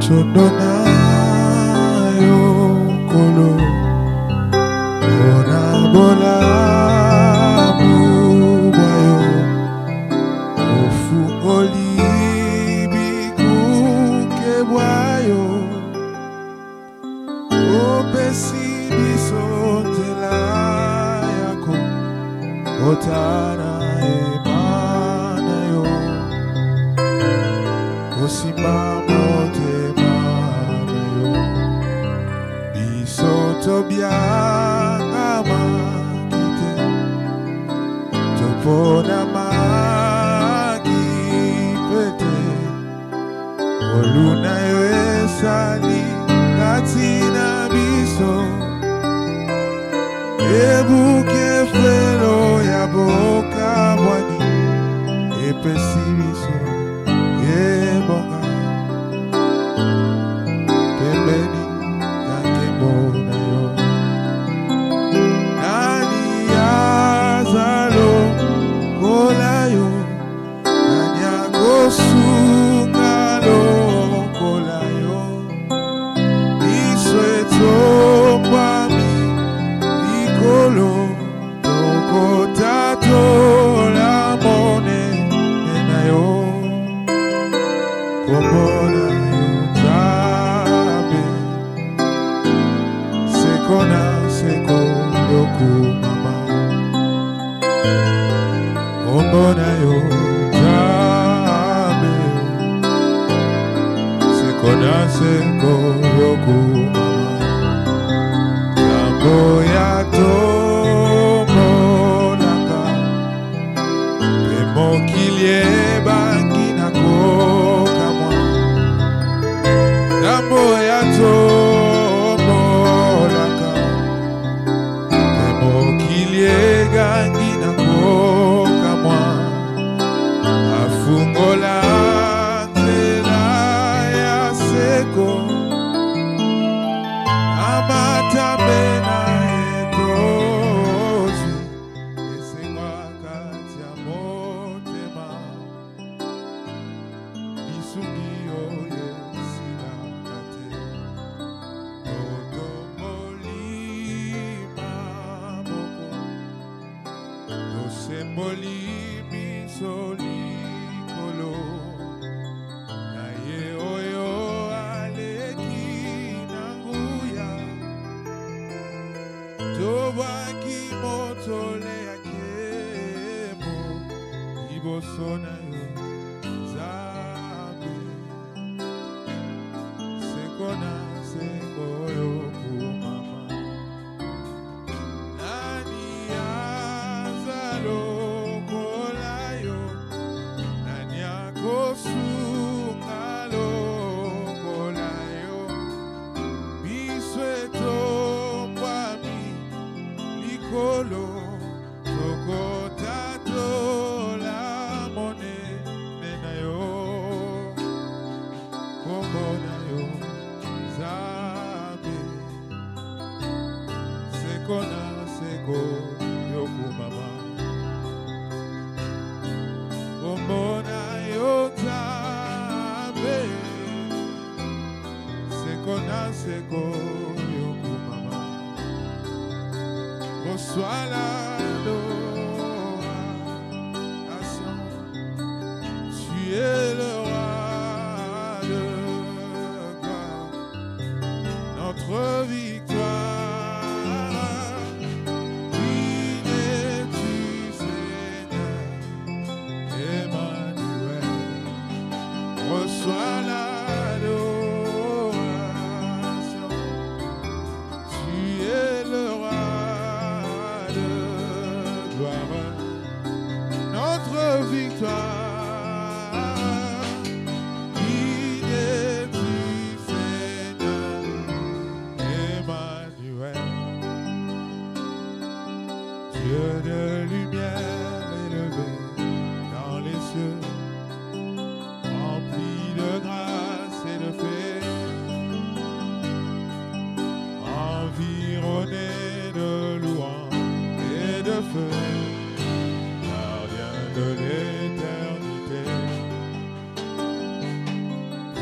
Sondona yo kolo ona bola bubayo ofu olibi kukebwayo opesi bisontela yako otana emana yo osimamo Tobianga kite topona magi pete oluna yo esali katina biso ebuke felo ya boka bwani epesi biso ebonga pembeni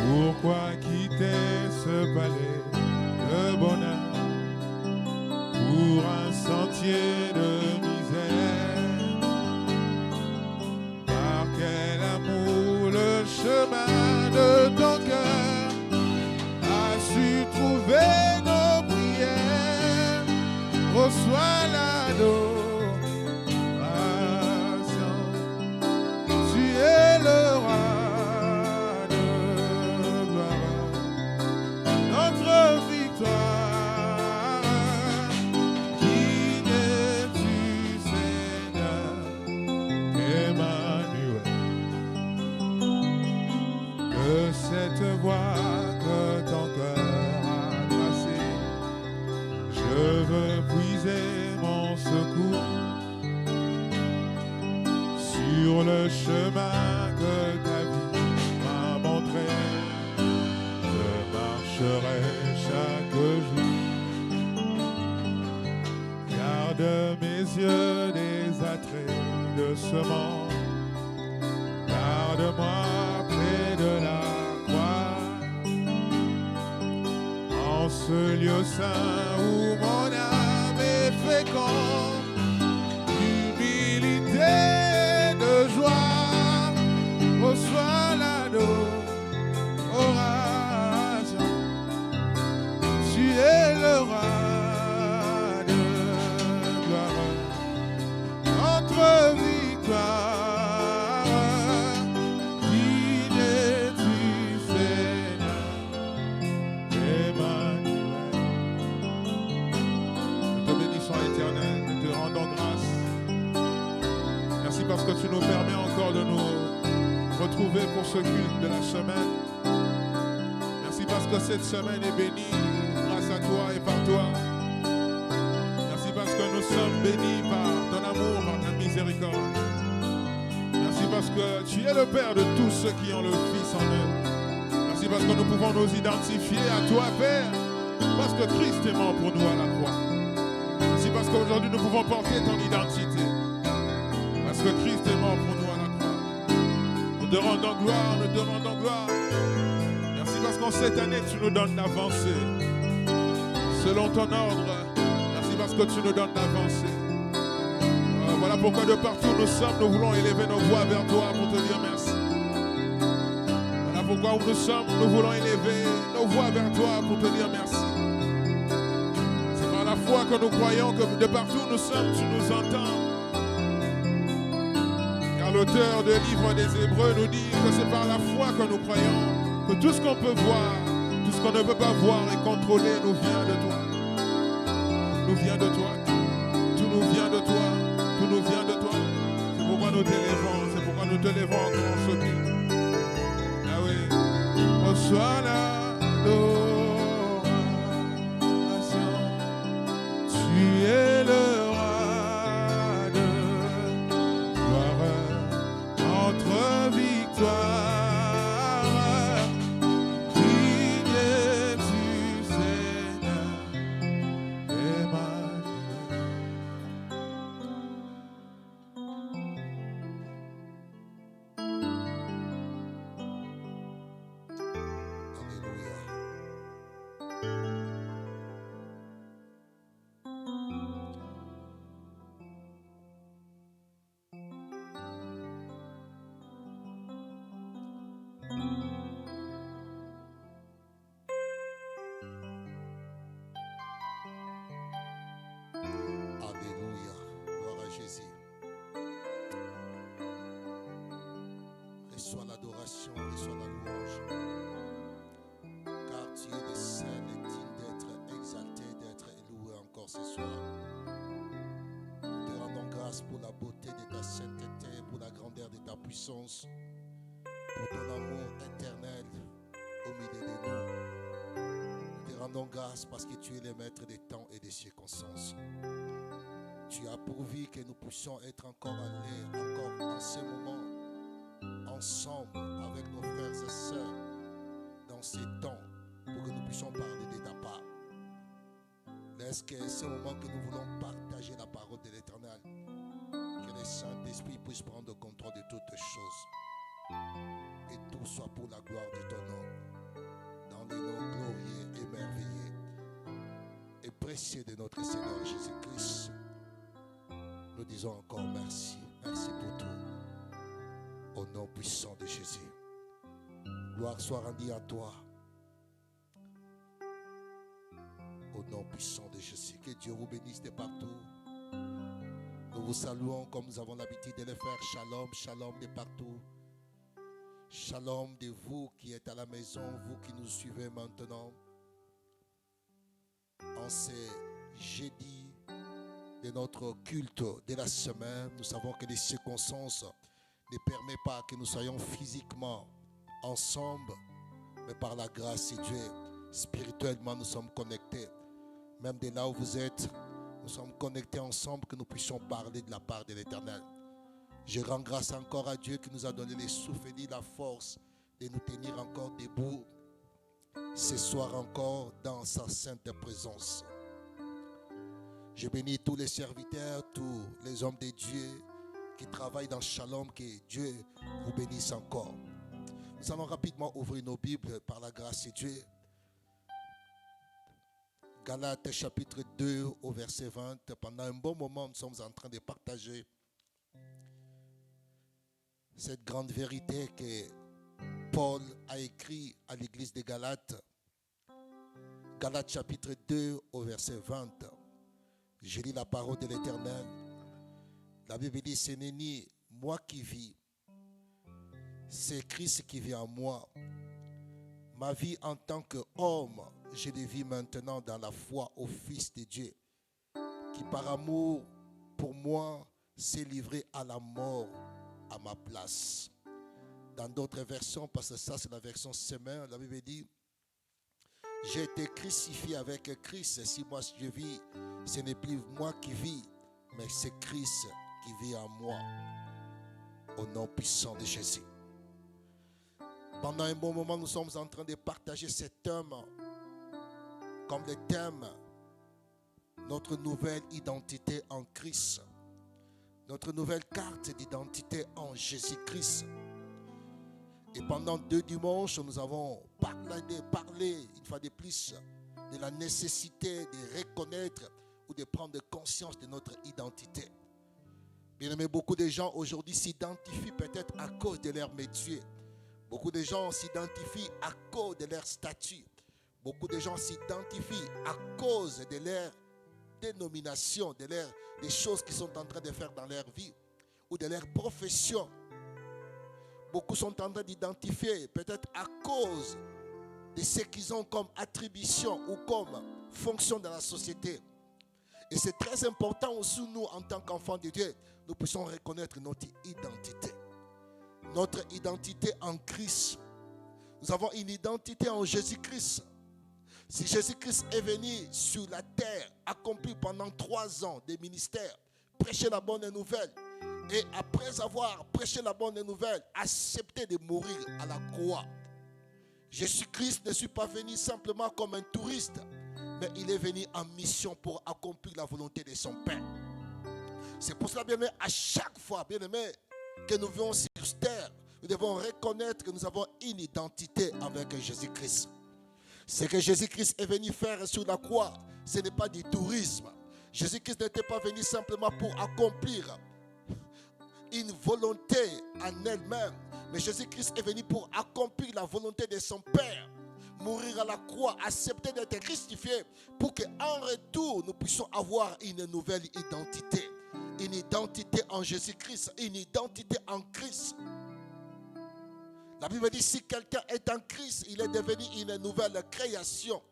Pourquoi quitter le chemin que ta vie m'a montré, je marcherai chaque jour. Garde mes yeux des attraits de ce monde, garde-moi près de la croix, en ce lieu saint où mon âme est féconde, d'humilité, de joie, reçois l'adoration. Tu es le roi de gloire, notre victoire. Digne es-tu, Seigneur, Emmanuel. Nous te bénissons, Éternel, nous te rendons grâce. Merci parce que tu nous permets encore de nous retrouver pour ce culte de la semaine. Merci parce que cette semaine est bénie grâce à toi et par toi. Merci parce que nous sommes bénis par ton amour, par ta miséricorde. Merci parce que tu es le Père de tous ceux qui ont le Fils en eux. Merci parce que nous pouvons nous identifier à toi, Père, parce que Christ est mort pour nous à la croix. Merci parce qu'aujourd'hui nous pouvons porter ton identité. Parce que Christ est mort pour nous à la croix. Nous te rendons gloire, nous te rendons gloire. Merci parce qu'en cette année, tu nous donnes d'avancer. Selon ton ordre, merci parce que tu nous donnes d'avancer. Voilà pourquoi de partout où nous sommes, nous voulons élever nos voix vers toi pour te dire merci. Voilà pourquoi où nous sommes, nous voulons élever nos voix vers toi pour te dire merci. C'est par la foi que nous croyons que de partout où nous sommes, tu nous entends. L'auteur du livre des Hébreux nous dit que c'est par la foi que nous croyons que tout ce qu'on peut voir, tout ce qu'on ne peut pas voir et contrôler nous vient de toi. Nous vient de toi. Tout nous vient de toi. Tout nous vient de toi. C'est pourquoi nous t'élèvons. C'est pourquoi nous te lèvons encore en ce culte. Ah oui. Reçois l'adoration. Tu es le victoire, digne es-tu, Seigneur, Emmanuel. Alléluia. Alléluia. Gloire à Jésus. Reçois l'adoration, reçois la louange. Car tu es le seul et digne d'être exalté, d'être loué encore ce soir. Nous te rendons grâce pour la beauté de ta sainteté, pour la grandeur de ta puissance, pour ton amour éternel au milieu de nous. Nous te rendons grâce parce que tu es le maître des temps et des circonstances. Tu as pourvu que nous puissions être encore allés, encore en ce moment, ensemble avec nos frères et sœurs, dans ces temps, pour que nous puissions parler de ta part. Laisse que ce moment que nous voulons partager la parole de l'Éternel, que le Saint-Esprit puisse prendre le contrôle de toutes choses. Et tout soit pour la gloire de ton nom, dans le nom glorieux et merveilleux et précieux de notre Seigneur Jésus-Christ. Nous disons encore merci, merci pour tout, au nom puissant de Jésus. Gloire soit rendue à toi, au nom puissant de Jésus. Que Dieu vous bénisse de partout. Nous vous saluons comme nous avons l'habitude de le faire. Shalom, shalom de partout. Shalom de vous qui êtes à la maison, vous qui nous suivez maintenant. En ce jeudi de notre culte de la semaine, nous savons que les circonstances ne permettent pas que nous soyons physiquement ensemble, mais par la grâce de Dieu, spirituellement nous sommes connectés. Même de là où vous êtes, nous sommes connectés ensemble, que nous puissions parler de la part de l'Éternel. Je rends grâce encore à Dieu qui nous a donné les souffles et la force de nous tenir encore debout ce soir encore dans sa sainte présence. Je bénis tous les serviteurs, tous les hommes de Dieu qui travaillent dans Shalom, que Dieu vous bénisse encore. Nous allons rapidement ouvrir nos Bibles par la grâce de Dieu. Galates chapitre 2 au verset 20. Pendant un bon moment, nous sommes en train de partager cette grande vérité que Paul a écrit à l'église de Galates. Galates chapitre 2 au verset 20. Je lis la parole de l'Éternel. La Bible dit, ce n'est ni moi qui vis, c'est Christ qui vit en moi. Ma vie en tant qu'homme, je la vis maintenant dans la foi au Fils de Dieu, qui par amour pour moi s'est livré à la mort à ma place. Dans d'autres versions, parce que ça c'est la version Semeur, la Bible dit, j'ai été crucifié avec Christ. Si moi je vis, ce n'est plus moi qui vis, mais c'est Christ qui vit en moi. Au nom puissant de Jésus. Pendant un bon moment, nous sommes en train de partager cet thème comme le thème, notre nouvelle identité en Christ. Notre nouvelle carte d'identité en Jésus-Christ. Et pendant 2 dimanches, nous avons parlé une fois de plus de la nécessité de reconnaître ou de prendre conscience de notre identité. Bien aimé, beaucoup de gens aujourd'hui s'identifient peut-être à cause de leur métier. Beaucoup de gens s'identifient à cause de leur statut. Beaucoup de gens s'identifient à cause de leur dénomination, des choses qu'ils sont en train de faire dans leur vie ou de leur profession. Beaucoup sont en train d'identifier peut-être à cause de ce qu'ils ont comme attribution ou comme fonction dans la société. Et c'est très important aussi nous en tant qu'enfants de Dieu, nous puissions reconnaître notre identité. Notre identité en Christ. Nous avons une identité en Jésus-Christ. Si Jésus-Christ est venu sur la terre, accompli pendant 3 ans de ministère, prêcher la bonne nouvelle, et après avoir prêché la bonne nouvelle, accepté de mourir à la croix. Jésus-Christ ne suis pas venu simplement comme un touriste, mais il est venu en mission pour accomplir la volonté de son Père. C'est pour cela, bien aimé, à chaque fois, bien aimé, que nous vivons sur terre, nous devons reconnaître que nous avons une identité avec Jésus-Christ. Ce que Jésus-Christ est venu faire sur la croix, ce n'est pas du tourisme. Jésus-Christ n'était pas venu simplement pour accomplir une volonté en elle-même, mais Jésus-Christ est venu pour accomplir la volonté de son Père, mourir à la croix, accepter d'être crucifié, pour qu'en retour, nous puissions avoir une nouvelle identité. Une identité en Jésus-Christ, une identité en Christ. La Bible dit, si quelqu'un est en Christ, il est devenu une nouvelle création.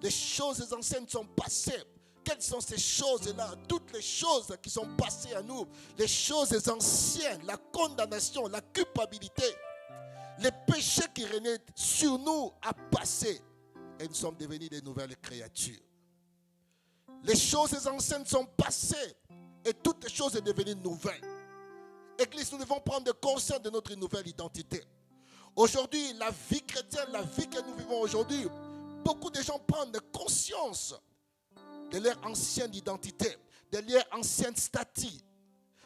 Les choses anciennes sont passées. Quelles sont ces choses-là? Toutes les choses qui sont passées à nous, les choses anciennes, la condamnation, la culpabilité, les péchés qui régnaient sur nous a passé et nous sommes devenus des nouvelles créatures. Les choses anciennes sont passées et toutes les choses sont devenues nouvelles. Église, nous devons prendre conscience de notre nouvelle identité. Aujourd'hui, la vie chrétienne, la vie que nous vivons aujourd'hui, beaucoup de gens prennent conscience de leur ancienne identité, de leur ancienne statut,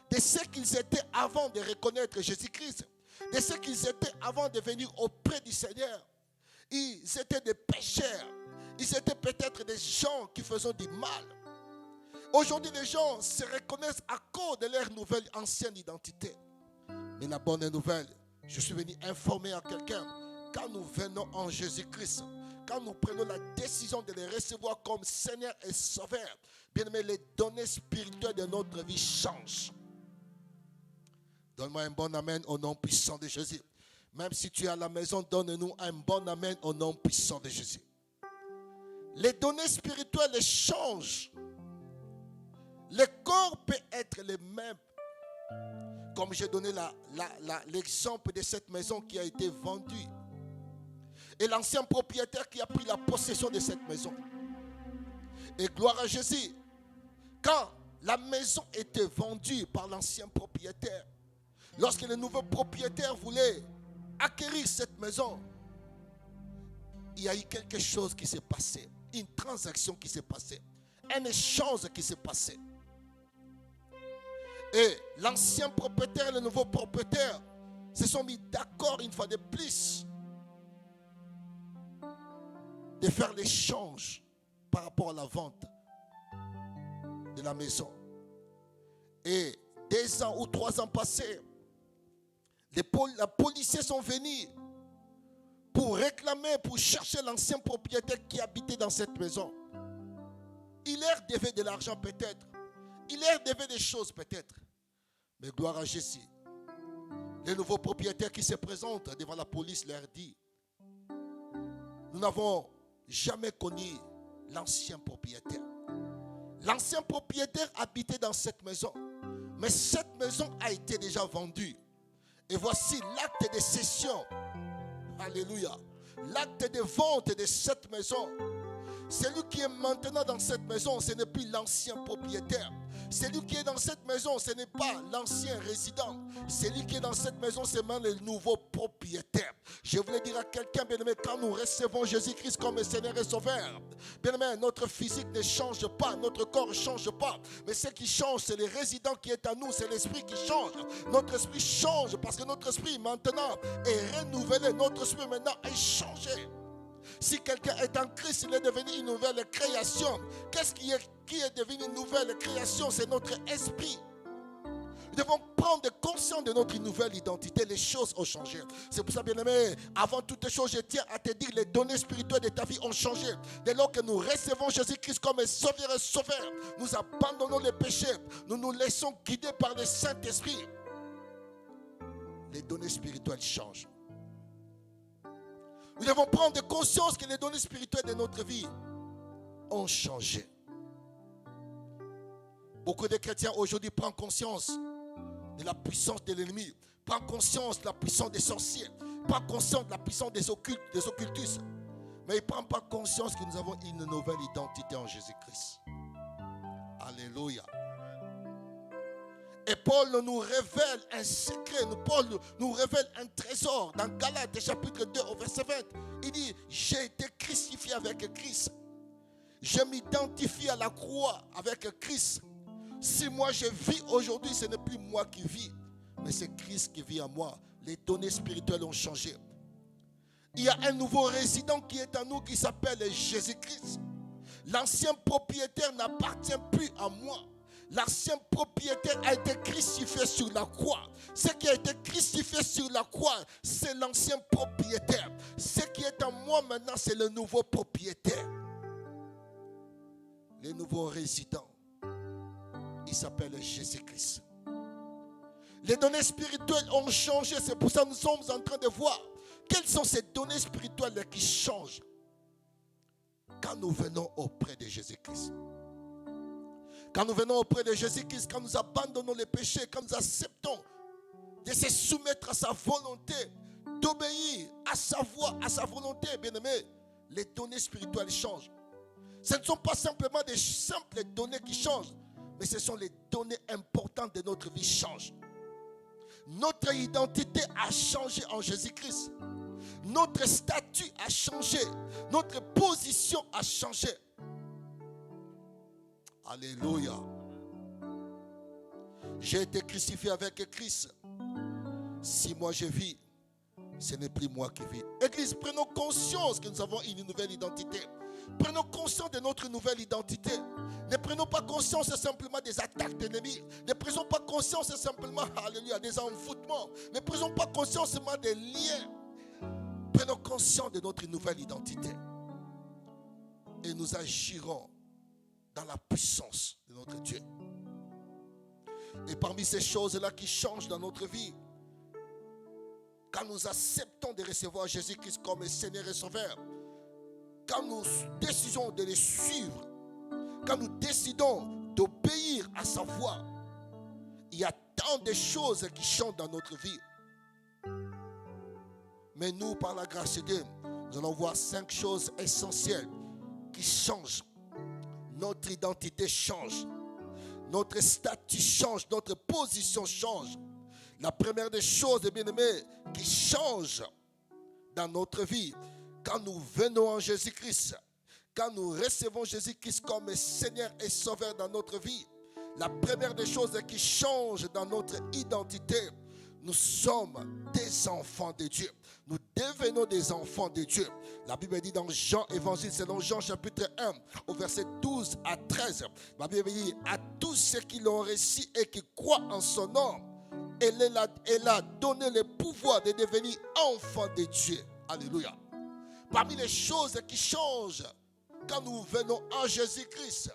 de ce qu'ils étaient avant de reconnaître Jésus-Christ, de ce qu'ils étaient avant de venir auprès du Seigneur. Ils étaient des pécheurs, ils étaient peut-être des gens qui faisaient du mal. Aujourd'hui, les gens se reconnaissent à cause de leur nouvelle ancienne identité. Mais la bonne nouvelle, je suis venu informer à quelqu'un, quand nous venons en Jésus-Christ, quand nous prenons la décision de les recevoir comme Seigneur et Sauveur, bien aimé, les données spirituelles de notre vie changent. Donne-moi un bon amen au nom puissant de Jésus. Même si tu es à la maison, donne-nous un bon amen au nom puissant de Jésus. Les données spirituelles changent. Le corps peut être le même. Comme j'ai donné l'exemple de cette maison qui a été vendue. Et l'ancien propriétaire qui a pris la possession de cette maison. Et gloire à Jésus. Quand la maison était vendue par l'ancien propriétaire, lorsque le nouveau propriétaire voulait acquérir cette maison, il y a eu quelque chose qui s'est passé, une transaction qui s'est passée, un échange qui s'est passé. Et l'ancien propriétaire et le nouveau propriétaire se sont mis d'accord une fois de plus de faire l'échange par rapport à la vente de la maison. Et 2 ans ou 3 ans passés, les policiers sont venus pour réclamer, pour chercher l'ancien propriétaire qui habitait dans cette maison. Il leur devait de l'argent peut-être. Il leur devait des choses peut-être. Mais gloire à Jésus. Le nouveau propriétaire qui se présente devant la police leur dit: nous n'avons jamais connu l'ancien propriétaire. L'ancien propriétaire habitait dans cette maison. Mais cette maison a été déjà vendue. Et voici l'acte de cession. Alléluia. L'acte de vente de cette maison. Celui qui est maintenant dans cette maison, ce n'est plus l'ancien propriétaire. Celui qui est dans cette maison, ce n'est pas l'ancien résident. Celui qui est dans cette maison, c'est même le nouveau propriétaire. Je voulais dire à quelqu'un, bien-aimé, quand nous recevons Jésus-Christ comme Seigneur et Sauveur, bien-aimé, notre physique ne change pas, notre corps ne change pas. Mais ce qui change, c'est le résident qui est en nous, c'est l'esprit qui change. Notre esprit change parce que notre esprit maintenant est renouvelé. Notre esprit maintenant est changé. Si quelqu'un est en Christ, il est devenu une nouvelle création. Qu'est-ce qui est devenu une nouvelle création? C'est notre esprit. Nous devons prendre conscience de notre nouvelle identité. Les choses ont changé. C'est pour ça, bien-aimé, avant toute chose, je tiens à te dire, les données spirituelles de ta vie ont changé. Dès lors que nous recevons Jésus-Christ comme Sauveur et Sauveur, nous abandonnons les péchés. Nous nous laissons guider par le Saint-Esprit. Les données spirituelles changent. Nous devons prendre conscience que les données spirituelles de notre vie ont changé. Beaucoup de chrétiens aujourd'hui prennent conscience de la puissance de l'ennemi, prennent conscience de la puissance des sorciers, prennent conscience de la puissance des occultistes. Mais ils ne prennent pas conscience que nous avons une nouvelle identité en Jésus-Christ. Alléluia. Et Paul nous révèle un secret, Paul nous révèle un trésor dans Galates chapitre 2 au verset 20. Il dit: j'ai été crucifié avec Christ. Je m'identifie à la croix avec Christ. Si moi je vis aujourd'hui, ce n'est plus moi qui vis, mais c'est Christ qui vit en moi. Les données spirituelles ont changé. Il y a un nouveau résident qui est en nous qui s'appelle Jésus-Christ. L'ancien propriétaire n'appartient plus à moi. L'ancien propriétaire a été crucifié sur la croix. Ce qui a été crucifié sur la croix, c'est l'ancien propriétaire. Ce qui est en moi maintenant, c'est le nouveau propriétaire. Le nouveau résident, il s'appelle Jésus-Christ. Les données spirituelles ont changé. C'est pour ça que nous sommes en train de voir quelles sont ces données spirituelles qui changent quand nous venons auprès de Jésus-Christ. Quand nous venons auprès de Jésus-Christ, quand nous abandonnons les péchés, quand nous acceptons de se soumettre à sa volonté, d'obéir à sa voix, à sa volonté, bien-aimé, les données spirituelles changent. Ce ne sont pas simplement des simples données qui changent, mais ce sont les données importantes de notre vie qui changent. Notre identité a changé en Jésus-Christ. Notre statut a changé. Notre position a changé. Alléluia. J'ai été crucifié avec Christ. Si moi je vis, ce n'est plus moi qui vis. Église, prenons conscience que nous avons une nouvelle identité. Prenons conscience de notre nouvelle identité. Ne prenons pas conscience simplement des attaques d'ennemis. Ne prenons pas conscience simplement, alléluia, des envoûtements. Ne prenons pas conscience seulement des liens. Prenons conscience de notre nouvelle identité. Et nous agirons dans la puissance de notre Dieu. Et parmi ces choses-là qui changent dans notre vie, quand nous acceptons de recevoir Jésus-Christ comme Seigneur et Sauveur, quand nous décidons de le suivre, quand nous décidons d'obéir à sa voix, il y a tant de choses qui changent dans notre vie. Mais nous, par la grâce de Dieu, nous allons voir 5 choses essentielles qui changent. Notre identité change. Notre statut change. Notre position change. La première des choses, bien-aimés, qui change dans notre vie, quand nous venons en Jésus-Christ, quand nous recevons Jésus-Christ comme Seigneur et Sauveur dans notre vie, la première des choses qui change dans notre identité, nous sommes des enfants de Dieu. Nous devenons des enfants de Dieu. La Bible dit dans Jean, évangile selon Jean chapitre 1, au verset 12 à 13, la Bible dit, à tous ceux qui l'ont reçu et qui croient en son nom, elle a donné le pouvoir de devenir enfants de Dieu. Alléluia. Parmi les choses qui changent quand nous venons en Jésus-Christ,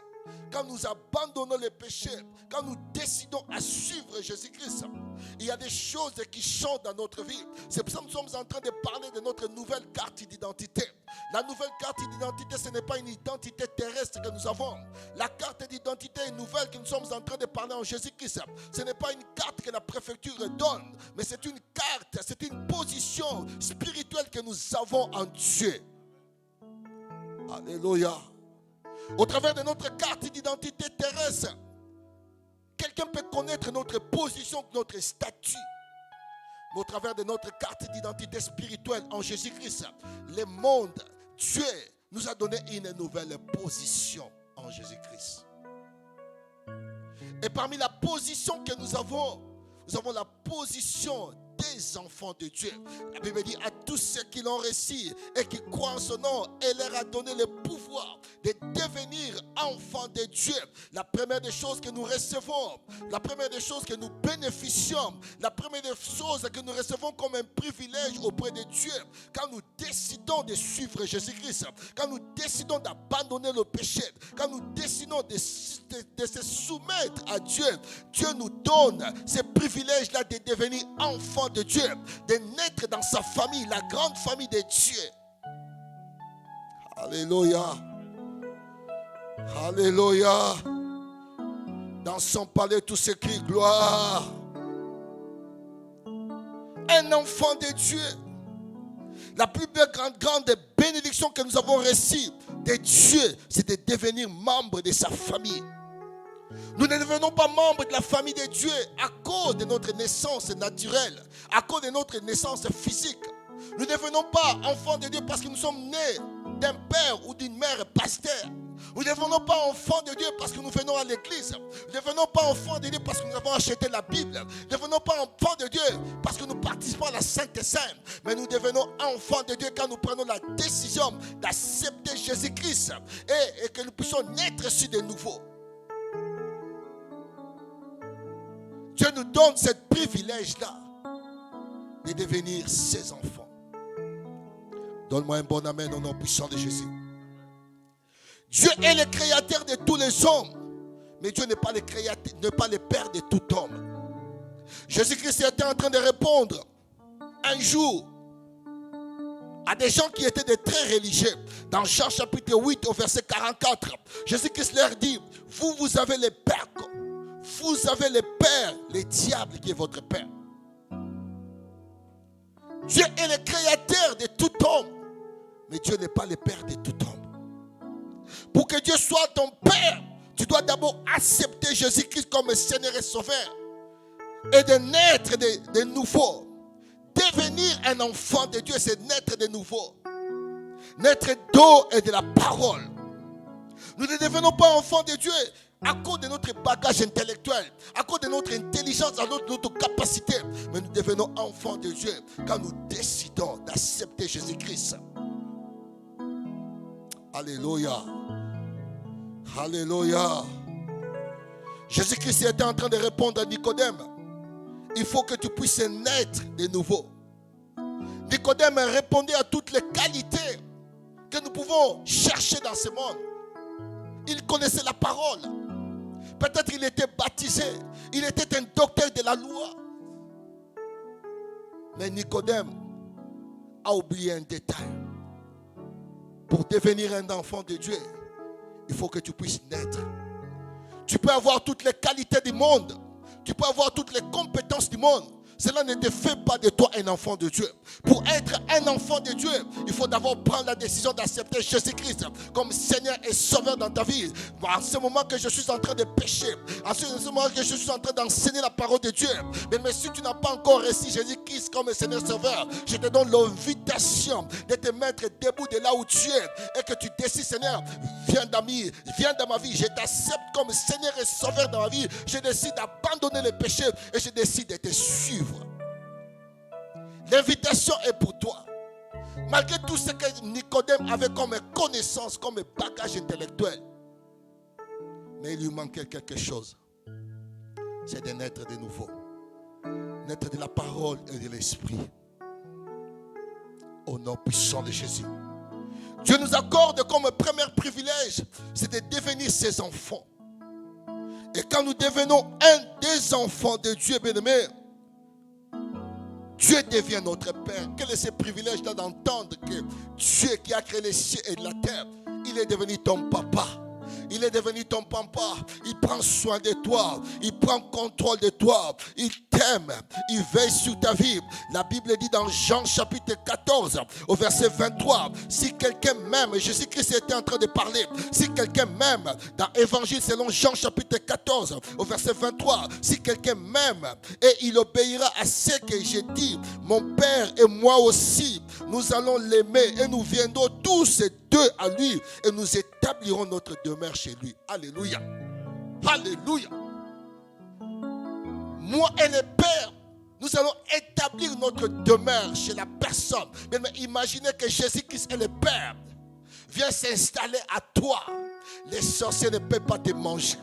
quand nous abandonnons les péchés, quand nous décidons à suivre Jésus-Christ, il y a des choses qui changent dans notre vie. C'est pour ça que nous sommes en train de parler de notre nouvelle carte d'identité. La nouvelle carte d'identité, ce n'est pas une identité terrestre que nous avons. La carte d'identité nouvelle que nous sommes en train de parler en Jésus-Christ, ce n'est pas une carte que la préfecture donne, mais c'est une carte, c'est une position spirituelle que nous avons en Dieu. Alléluia. Au travers de notre carte d'identité terrestre, quelqu'un peut connaître notre position, notre statut. Mais au travers de notre carte d'identité spirituelle en Jésus-Christ, le monde, Dieu nous a donné une nouvelle position en Jésus-Christ. Et parmi la position que nous avons la position des enfants de Dieu. La Bible dit à tous ceux qui l'ont reçu et qui croient en son nom, elle leur a donné le pouvoir de devenir enfants de Dieu. La première des choses que nous recevons, la première des choses que nous bénéficions, la première des choses que nous recevons comme un privilège auprès de Dieu, quand nous décidons de suivre Jésus-Christ, quand nous décidons d'abandonner le péché, quand nous décidons de se soumettre à Dieu, Dieu nous donne ce privilège-là de devenir enfants de Dieu, de naître dans sa famille, la grande famille de Dieu. Alléluia. Alléluia. Dans son palais, tout s'écrit gloire. Un enfant de Dieu. La plus grande bénédiction que nous avons reçue de Dieu, c'est de devenir membre de sa famille. Nous ne devenons pas membres de la famille de Dieu à cause de notre naissance naturelle, à cause de notre naissance physique. Nous ne devenons pas enfants de Dieu parce que nous sommes nés d'un père ou d'une mère pasteur. Nous ne devenons pas enfants de Dieu parce que nous venons à l'église. Nous ne devenons pas enfants de Dieu parce que nous avons acheté la Bible. Nous ne devenons pas enfants de Dieu parce que nous participons à la Sainte Seine. Mais nous devenons enfants de Dieu quand nous prenons la décision d'accepter Jésus-Christ et que nous puissions naître sur de nouveau. Dieu nous donne ce privilège-là de devenir ses enfants. Donne-moi un bon amen au nom puissant de Jésus. Dieu est le créateur de tous les hommes, mais Dieu n'est pas le créateur, n'est pas le père de tout homme. Jésus-Christ était en train de répondre un jour à des gens qui étaient des très religieux. Dans Jean chapitre 8 au verset 44, Jésus-Christ leur dit, vous avez le père. Vous avez le père, le diable qui est votre père. Dieu est le créateur de tout homme, mais Dieu n'est pas le père de tout homme. Pour que Dieu soit ton père, tu dois d'abord accepter Jésus-Christ comme Seigneur et Sauveur et de naître de nouveau. Devenir un enfant de Dieu, c'est naître de nouveau. Naître d'eau et de la parole. Nous ne devenons pas enfants de Dieu à cause de notre bagage intellectuel, à cause de notre intelligence, à cause de notre capacité. Mais nous devenons enfants de Dieu quand nous décidons d'accepter Jésus-Christ. Alléluia. Alléluia. Jésus-Christ était en train de répondre à Nicodème. Il faut que tu puisses naître de nouveau. Nicodème répondait à toutes les qualités que nous pouvons chercher dans ce monde. Il connaissait la parole. Peut-être il était baptisé. Il était un docteur de la loi. Mais Nicodème a oublié un détail. Pour devenir un enfant de Dieu, il faut que tu puisses naître. Tu peux avoir toutes les qualités du monde. Tu peux avoir toutes les compétences du monde. Cela ne te fait pas de toi un enfant de Dieu. Pour être un enfant de Dieu, il faut d'abord prendre la décision d'accepter Jésus-Christ comme Seigneur et Sauveur dans ta vie. En ce moment que je suis en train de pécher, en ce moment que je suis en train d'enseigner la parole de Dieu, mais si tu n'as pas encore reçu Jésus-Christ comme Seigneur et Sauveur, je te donne l'invitation de te mettre debout de là où tu es et que tu décides, Seigneur, viens dans ma vie, je t'accepte comme Seigneur et Sauveur dans ma vie, je décide d'abandonner les péchés et je décide de te suivre. L'invitation est pour toi. Malgré tout ce que Nicodème avait comme connaissance, comme bagage intellectuel, mais il lui manquait quelque chose. C'est de naître de nouveau. Naître de la parole et de l'esprit. Au nom puissant de Jésus. Dieu nous accorde comme premier privilège, c'est de devenir ses enfants. Et quand nous devenons un des enfants de Dieu, bien-aimé, Dieu devient notre Père. Quel est ce privilège-là d'entendre que Dieu qui a créé les cieux et la terre, il est devenu ton papa. Il est devenu ton papa. Il prend soin de toi. Il prend contrôle de toi. Il t'aime. Il veille sur ta vie. La Bible dit dans Jean chapitre 14 au verset 23, si quelqu'un m'aime, Jésus-Christ était en train de parler, si quelqu'un m'aime, dans Évangile selon Jean chapitre 14 au verset 23, si quelqu'un m'aime et il obéira à ce que j'ai dit, mon Père et moi aussi, nous allons l'aimer et nous viendrons tous deux à lui et nous établirons notre demeure chez lui. Alléluia. Alléluia. Moi et le Père, nous allons établir notre demeure chez la personne. Mais imaginez que Jésus-Christ est le Père. Viens s'installer à toi. Les sorciers ne peuvent pas te manger.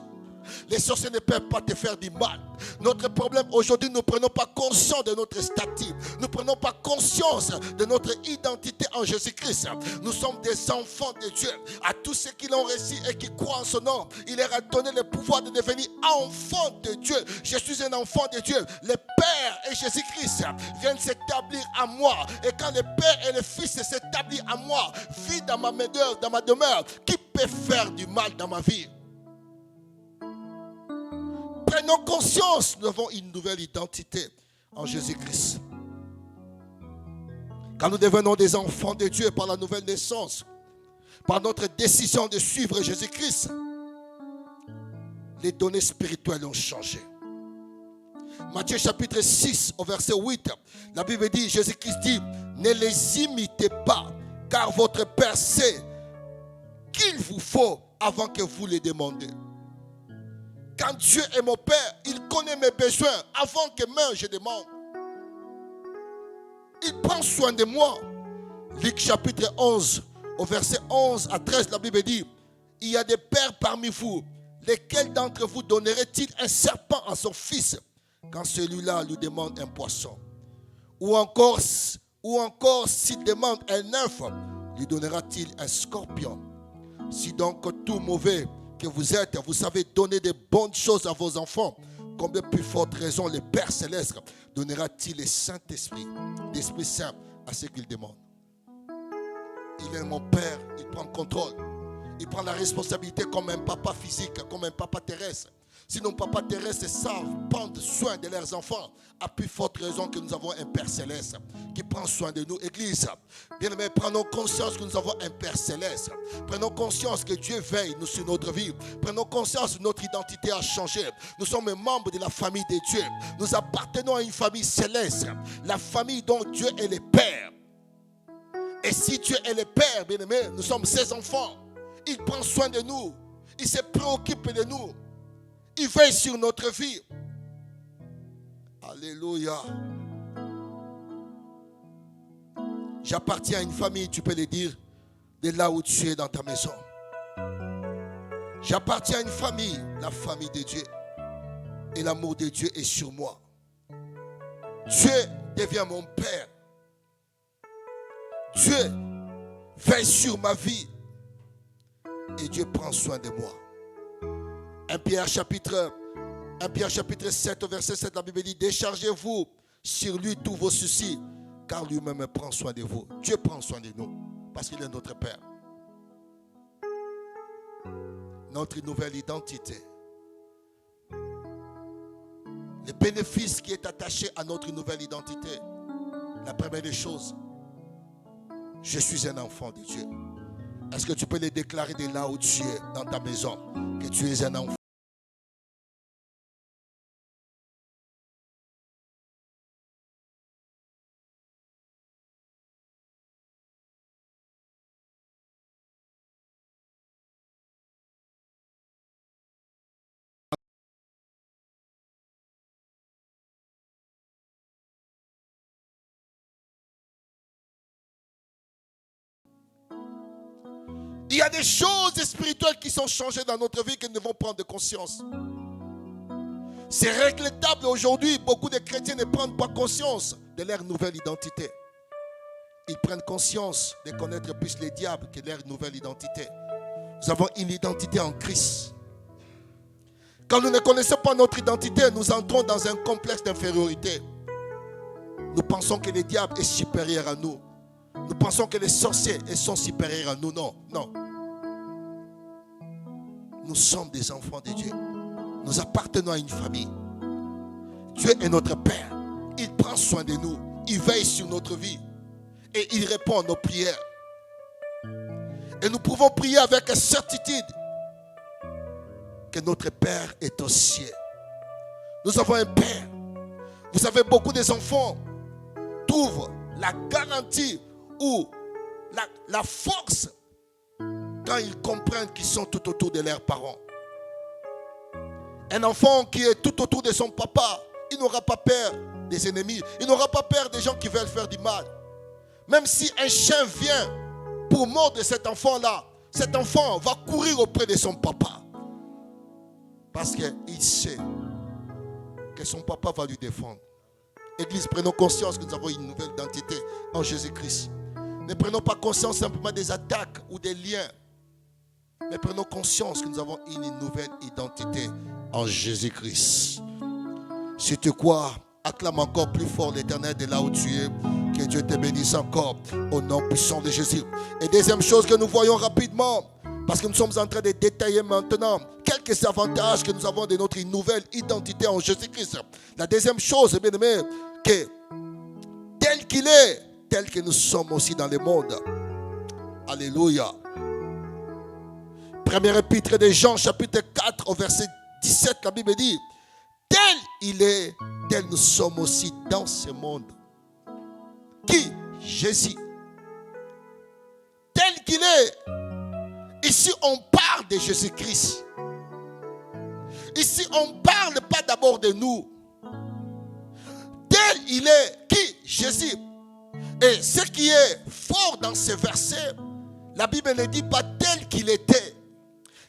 Les sorciers ne peuvent pas te faire du mal. Notre problème aujourd'hui, nous ne prenons pas conscience de notre statut. Nous ne prenons pas conscience de notre identité en Jésus-Christ. Nous sommes des enfants de Dieu. À tous ceux qui l'ont reçu et qui croient en son nom, il leur a donné le pouvoir de devenir enfants de Dieu. Je suis un enfant de Dieu. Le Père et Jésus-Christ viennent s'établir à moi. Et quand le Père et le Fils s'établissent à moi, vit dans ma demeure, qui peut faire du mal dans ma vie? Prenons conscience, nous avons une nouvelle identité en Jésus-Christ. Quand nous devenons des enfants de Dieu par la nouvelle naissance, par notre décision de suivre Jésus-Christ, les données spirituelles ont changé. Matthieu chapitre 6 au verset 8, la Bible dit, Jésus-Christ dit, ne les imitez pas, car votre Père sait qu'il vous faut avant que vous les demandiez. Quand Dieu est mon Père, il connaît mes besoins avant que même je demande. Il prend soin de moi. Luc chapitre 11, au verset 11 à 13, la Bible dit, il y a des pères parmi vous, lesquels d'entre vous donnerait-il un serpent à son fils quand celui-là lui demande un poisson? Ou encore s'il demande un œuf, lui donnera-t-il un scorpion? Si donc tout mauvais que vous êtes, vous savez donner de bonnes choses à vos enfants, combien plus forte raison le Père Céleste donnera-t-il le Saint-Esprit, l'Esprit Saint à ceux qu'il demande? Il est mon Père, il prend contrôle. Il prend la responsabilité comme un papa physique, comme un papa terrestre. Si nos papas terrestres savent prendre soin de leurs enfants, à plus forte raison que nous avons un Père Céleste qui prend soin de nous. Église, bien aimé, prenons conscience que nous avons un Père Céleste. Prenons conscience que Dieu veille sur notre vie. Prenons conscience que notre identité a changé. Nous sommes membres de la famille de Dieu. Nous appartenons à une famille céleste, la famille dont Dieu est le Père. Et si Dieu est le Père, bien aimé, nous sommes ses enfants. Il prend soin de nous. Il se préoccupe de nous. Il veille sur notre vie. Alléluia. J'appartiens à une famille, tu peux le dire, de là où tu es dans ta maison. J'appartiens à une famille, la famille de Dieu. Et l'amour de Dieu est sur moi. Dieu devient mon Père. Dieu veille sur ma vie. Et Dieu prend soin de moi. 1 Pierre chapitre 7, verset 7, la Bible dit, déchargez-vous sur lui tous vos soucis, car lui-même prend soin de vous. Dieu prend soin de nous, parce qu'il est notre Père. Notre nouvelle identité. le bénéfice qui est attaché à notre nouvelle identité. La première des choses, je suis un enfant de Dieu. Est-ce que tu peux le déclarer de là où tu es, dans ta maison, que tu es un enfant? Il y a des choses spirituelles qui sont changées dans notre vie que nous devons prendre conscience. C'est regrettable aujourd'hui, beaucoup de chrétiens ne prennent pas conscience de leur nouvelle identité. Ils prennent conscience de connaître plus le diable que leur nouvelle identité. Nous avons une identité en Christ. Quand nous ne connaissons pas notre identité, nous entrons dans un complexe d'infériorité. Nous pensons que le diable est supérieur à nous. Nous pensons que les sorciers sont supérieurs à nous. Non, non. Nous sommes des enfants de Dieu. Nous appartenons à une famille. Dieu est notre Père. Il prend soin de nous. Il veille sur notre vie. Et il répond à nos prières. Et nous pouvons prier avec certitude que notre Père est au ciel. Nous avons un Père. Vous savez, beaucoup des enfants trouvent la garantie ou la force quand ils comprennent qu'ils sont tout autour de leurs parents. Un enfant qui est tout autour de son papa, il n'aura pas peur des ennemis. Il n'aura pas peur des gens qui veulent faire du mal. Même si un chien vient pour mordre cet enfant-là, cet enfant va courir auprès de son papa. Parce qu'il sait que son papa va lui défendre. Église, prenons conscience que nous avons une nouvelle identité en Jésus-Christ. Ne prenons pas conscience simplement des attaques ou des liens. Mais prenons conscience que nous avons une nouvelle identité en Jésus-Christ. Si tu crois, acclame encore plus fort l'Éternel de là où tu es. Que Dieu te bénisse encore au nom puissant de Jésus. Et deuxième chose que nous voyons rapidement, parce que nous sommes en train de détailler maintenant quelques avantages que nous avons de notre nouvelle identité en Jésus-Christ. La deuxième chose, bien aimé, que tel qu'il est, tel que nous sommes aussi dans le monde. Alléluia. Première épître de Jean, chapitre 4, au verset 17, la Bible dit, tel il est, tel nous sommes aussi dans ce monde. Qui? Jésus. Tel qu'il est. Ici, on parle de Jésus-Christ. Ici, on ne parle pas d'abord de nous. Tel il est. Qui? Jésus. Et ce qui est fort dans ce verset, la Bible ne dit pas tel qu'il était.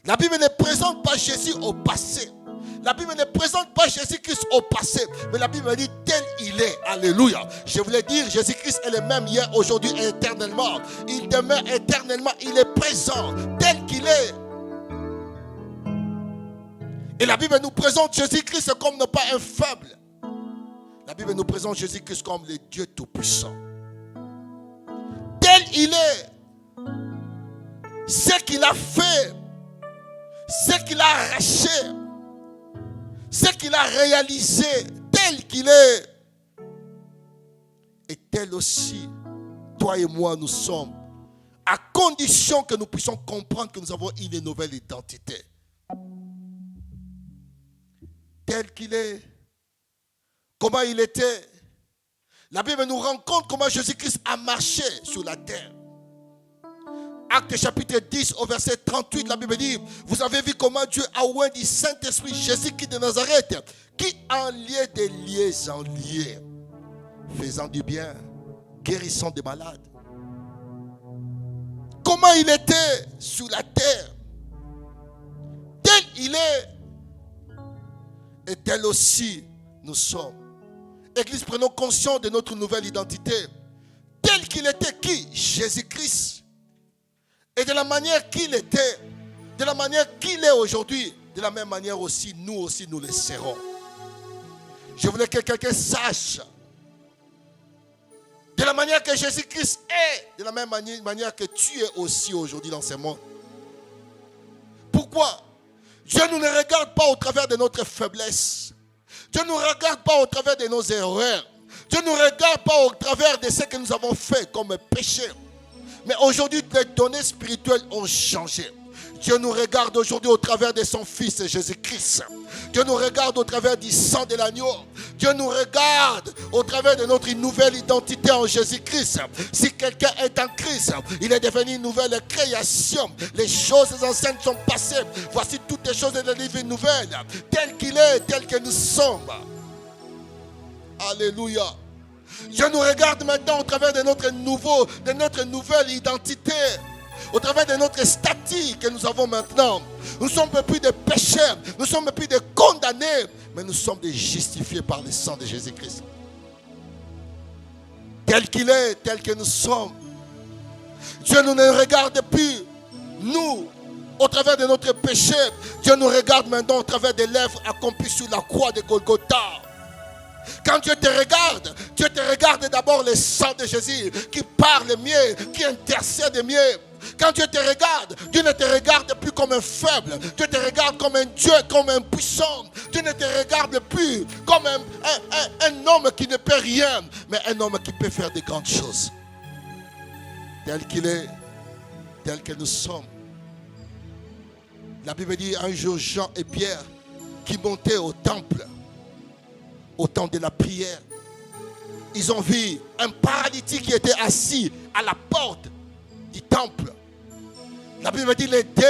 La Bible ne présente pas Jésus au passé. La Bible ne présente pas Jésus-Christ au passé, mais la Bible dit tel il est. Alléluia. Je voulais dire, Jésus-Christ est le même hier, aujourd'hui et éternellement. Il demeure éternellement, il est présent, tel qu'il est. Et la Bible nous présente Jésus-Christ comme non pas un faible. La Bible nous présente Jésus-Christ comme le Dieu Tout-Puissant. Tel il est. Ce qu'il a fait, ce qu'il a arraché, ce qu'il a réalisé, tel qu'il est. Et tel aussi, toi et moi, nous sommes, à condition que nous puissions comprendre que nous avons une nouvelle identité. Tel qu'il est, comment il était. La Bible nous rend compte comment Jésus-Christ a marché sur la terre. Acte chapitre 10 au verset 38, la Bible dit, vous avez vu comment Dieu a oint du Saint-Esprit Jésus-Christ de Nazareth, qui en lieu de lieux en lieu, faisant du bien, guérissant des malades. Comment il était sur la terre, tel il est, et tel aussi nous sommes. Église, prenons conscience de notre nouvelle identité. Tel qu'il était qui? Jésus-Christ. Et de la manière qu'il était, de la manière qu'il est aujourd'hui, de la même manière aussi, nous le serons. Je voulais que quelqu'un sache. De la manière que Jésus-Christ est, de la même manière que tu es aussi aujourd'hui dans ce monde. Pourquoi? Dieu ne nous regarde pas au travers de notre faiblesse. Dieu ne nous regarde pas au travers de nos erreurs. Dieu ne nous regarde pas au travers de ce que nous avons fait comme péché. Mais aujourd'hui, les données spirituelles ont changé. Dieu nous regarde aujourd'hui au travers de son Fils Jésus-Christ. Dieu nous regarde au travers du sang de l'agneau. Dieu nous regarde au travers de notre nouvelle identité en Jésus-Christ. Si quelqu'un est en Christ, il est devenu une nouvelle création. Les choses anciennes sont passées. Voici toutes les choses de la vie nouvelle. Tel qu'il est, tel que nous sommes. Alléluia. Dieu nous regarde maintenant au travers de notre nouvelle identité. Au travers de notre statut que nous avons maintenant. Nous ne sommes plus des pécheurs, nous ne sommes plus des condamnés, mais nous sommes des justifiés par le sang de Jésus-Christ. Tel qu'il est, tel que nous sommes. Dieu ne nous regarde plus, nous, au travers de notre péché. Dieu nous regarde maintenant au travers des lèvres accomplies sur la croix de Golgotha. Quand Dieu te regarde d'abord le sang de Jésus qui parle mieux, qui intercède mieux. Quand Dieu te regarde, Dieu ne te regarde plus comme un faible. Dieu te regarde comme un Dieu, comme un puissant. Dieu ne te regarde plus comme un homme qui ne peut rien, mais un homme qui peut faire de grandes choses. Tel qu'il est, tel que nous sommes. La Bible dit un jour Jean et Pierre qui montaient au temple, au temps de la prière. Ils ont vu un paralytique qui était assis à la porte du temple. La Bible dit les deux,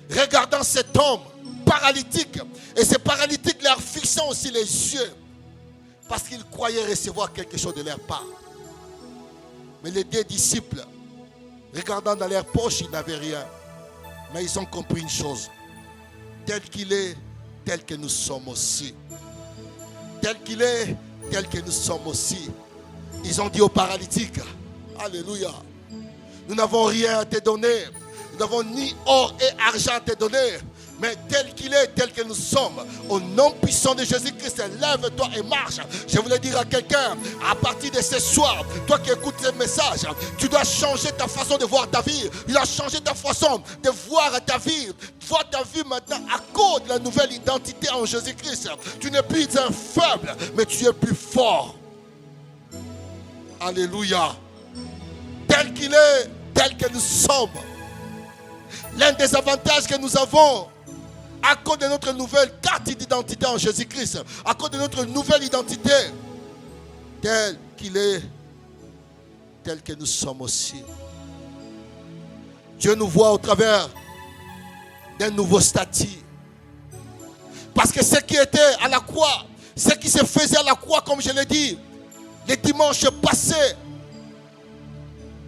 regardant cet homme paralytique, et ces paralytiques leur fixant aussi les yeux, parce qu'ils croyaient recevoir quelque chose de leur part. Mais les deux disciples, regardant dans leur poche, ils n'avaient rien. Mais ils ont compris une chose. Tel qu'il est, tel que nous sommes aussi. Tel qu'il est, tel que nous sommes aussi. Ils ont dit aux paralytiques, alléluia, nous n'avons rien à te donner. Nous n'avons ni or et argent à te donner. Mais tel qu'il est, tel que nous sommes, au nom puissant de Jésus-Christ, lève-toi et marche. Je voulais dire à quelqu'un, à partir de ce soir, toi qui écoutes ce message, tu dois changer ta façon de voir ta vie. Tu dois changer ta façon de voir ta vie. Vois ta vie maintenant à cause de la nouvelle identité en Jésus-Christ. Tu n'es plus un faible, mais tu es plus fort. Alléluia. Tel qu'il est, tel que nous sommes. L'un des avantages que nous avons, à cause de notre nouvelle carte d'identité en Jésus-Christ, à cause de notre nouvelle identité, tel qu'il est, tel que nous sommes aussi. Dieu nous voit au travers d'un nouveau statut. Parce que ce qui était à la croix, ce qui se faisait à la croix, comme je l'ai dit, les dimanches passés,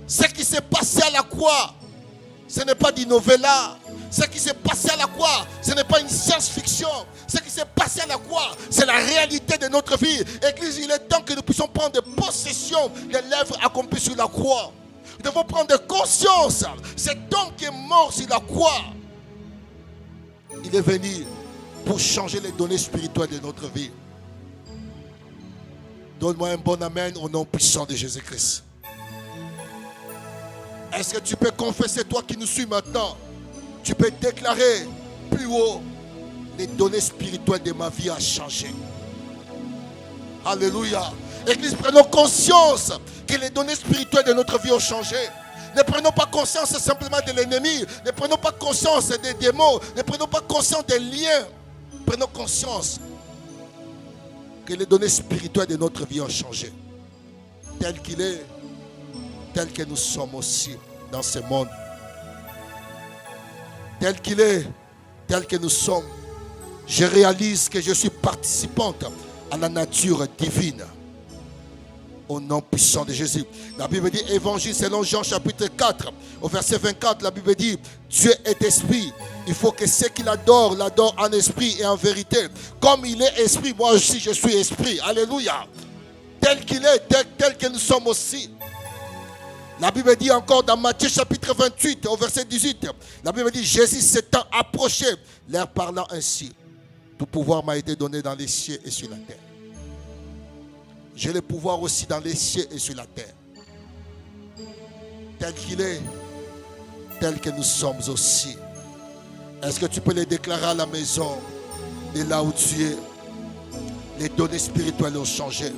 ce qui s'est passé à la croix, ce n'est pas du novella. Ce qui s'est passé à la croix, ce n'est pas une science-fiction. Ce qui s'est passé à la croix, c'est la réalité de notre vie. Église, il est temps que nous puissions prendre possession des lèvres accomplies sur la croix. Nous devons prendre conscience. Cet homme qui est mort sur la croix, il est venu pour changer les données spirituelles de notre vie. Donne-moi un bon amen au nom puissant de Jésus-Christ. Est-ce que tu peux confesser, toi qui nous suis maintenant? Tu peux déclarer plus haut, les données spirituelles de ma vie ont changé. Alléluia. Église, prenons conscience que les données spirituelles de notre vie ont changé. Ne prenons pas conscience simplement de l'ennemi. Ne prenons pas conscience des démons. Ne prenons pas conscience des liens. Prenons conscience que les données spirituelles de notre vie ont changé. Tel qu'il est, tel que nous sommes aussi dans ce monde. Tel qu'il est, tel que nous sommes, je réalise que je suis participante à la nature divine. Au nom puissant de Jésus. La Bible dit, évangile selon Jean chapitre 4, au verset 24, la Bible dit, Dieu est esprit. Il faut que ceux qui l'adorent en esprit et en vérité. Comme il est esprit, moi aussi je suis esprit. Alléluia. Tel qu'il est, tel que nous sommes aussi. La Bible dit encore dans Matthieu chapitre 28 au verset 18. La Bible dit Jésus s'étant approché, leur parlant ainsi. Tout pouvoir m'a été donné dans les cieux et sur la terre. J'ai le pouvoir aussi dans les cieux et sur la terre. Tel qu'il est, tel que nous sommes aussi. Est-ce que tu peux le déclarer à la maison de là où tu es? Les données spirituelles ont changé.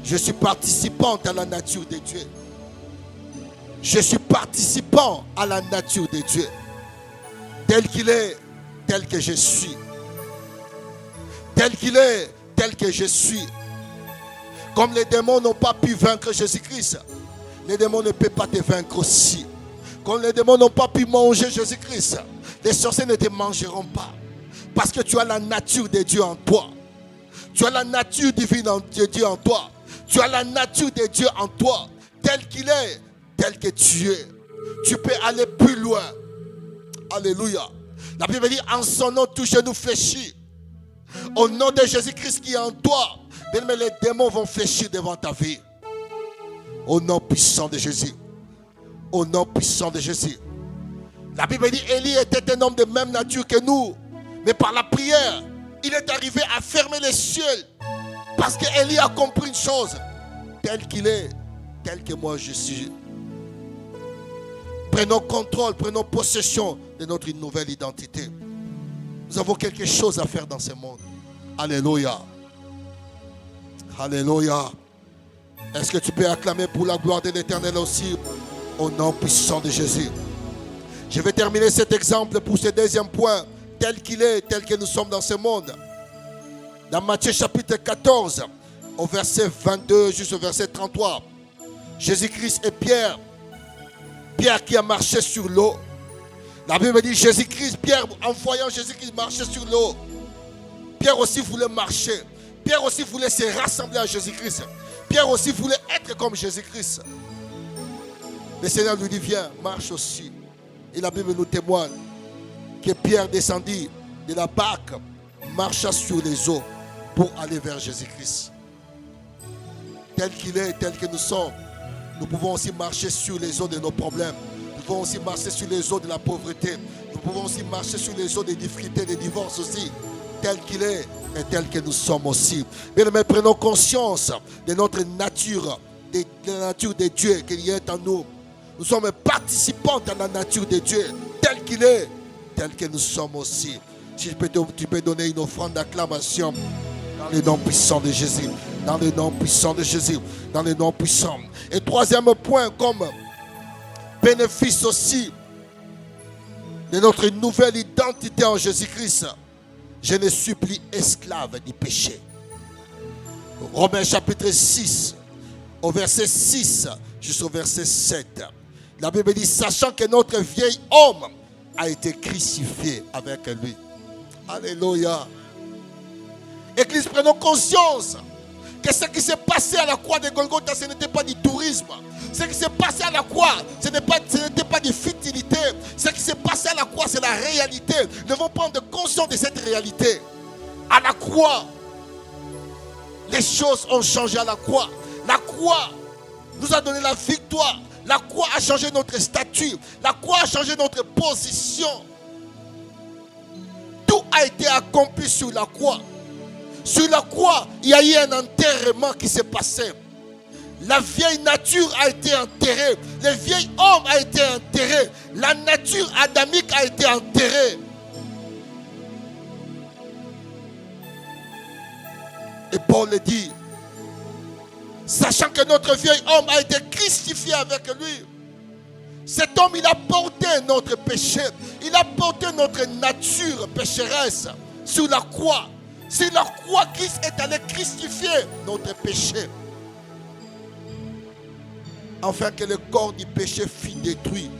Je suis participant à la nature de Dieu. Je suis participant à la nature de Dieu. Tel qu'il est, tel que je suis. Tel qu'il est, tel que je suis. Comme les démons n'ont pas pu vaincre Jésus-Christ, les démons ne peuvent pas te vaincre aussi. Comme les démons n'ont pas pu manger Jésus-Christ, les sorciers ne te mangeront pas. Parce que tu as la nature de Dieu en toi. Tu as la nature divine de Dieu en toi. Tu as la nature de Dieu en toi. Tel qu'il est, tel que tu es. Tu peux aller plus loin. Alléluia. La Bible dit, en son nom, tout genou fléchit. Au nom de Jésus-Christ qui est en toi, mais les démons vont fléchir devant ta vie. Au nom puissant de Jésus. Au nom puissant de Jésus. La Bible dit, Élie était un homme de même nature que nous. Mais par la prière, il est arrivé à fermer les cieux. Parce qu'Élie a compris une chose. Tel qu'il est, tel que moi je suis. Prenons contrôle, prenons possession de notre nouvelle identité. Nous avons quelque chose à faire dans ce monde. Alléluia. Alléluia. Est-ce que tu peux acclamer pour la gloire de l'Éternel aussi? Au nom puissant de Jésus. Je vais terminer cet exemple pour ce deuxième point. Tel qu'il est, tel que nous sommes dans ce monde. Dans Matthieu chapitre 14, au verset 22 jusqu'au verset 33. Jésus-Christ et Pierre. Pierre qui a marché sur l'eau. La Bible dit Jésus-Christ, Pierre en voyant Jésus-Christ marcher sur l'eau. Pierre aussi voulait marcher. Pierre aussi voulait se rassembler à Jésus-Christ. Pierre aussi voulait être comme Jésus-Christ. Le Seigneur lui dit, viens, marche aussi. Et la Bible nous témoigne que Pierre descendit de la barque, marcha sur les eaux pour aller vers Jésus-Christ. Tel qu'il est, tel que nous sommes, nous pouvons aussi marcher sur les eaux de nos problèmes. Nous pouvons aussi marcher sur les eaux de la pauvreté. Nous pouvons aussi marcher sur les eaux des difficultés, des divorces aussi. Tel qu'il est et tel que nous sommes aussi. Mais prenons conscience de notre nature, de la nature de Dieu qui est en nous. Nous sommes participants à la nature de Dieu, tel qu'il est, tel que nous sommes aussi. Si tu peux donner une offrande d'acclamation dans le nom puissant de Jésus. Dans le nom puissant de Jésus. Dans le nom puissant. Et troisième point, comme bénéfice aussi de notre nouvelle identité en Jésus-Christ. Je ne suis plus esclave du péché. Romains chapitre 6, au verset 6 jusqu'au verset 7. La Bible dit, sachant que notre vieil homme a été crucifié avec lui. Alléluia. Église, prenons conscience que ce qui s'est passé à la croix de Golgotha, ce n'était pas du tourisme. Ce qui s'est passé à la croix, ce n'était pas de futilité. Ce qui s'est passé à la croix, c'est la réalité. Nous devons prendre conscience de cette réalité. À la croix, les choses ont changé à la croix. La croix nous a donné la victoire. La croix a changé notre statut. La croix a changé notre position. Tout a été accompli sur la croix. Sur la croix, il y a eu un enterrement qui s'est passé. La vieille nature a été enterrée. Le vieil homme a été enterré. La nature adamique a été enterrée. Et Paul le dit, sachant que notre vieil homme a été crucifié avec lui. Cet homme, il a porté notre péché. Il a porté notre nature pécheresse sur la croix. Sur la croix, Christ est allé crucifier notre péché. Afin que le corps du péché fût détruit.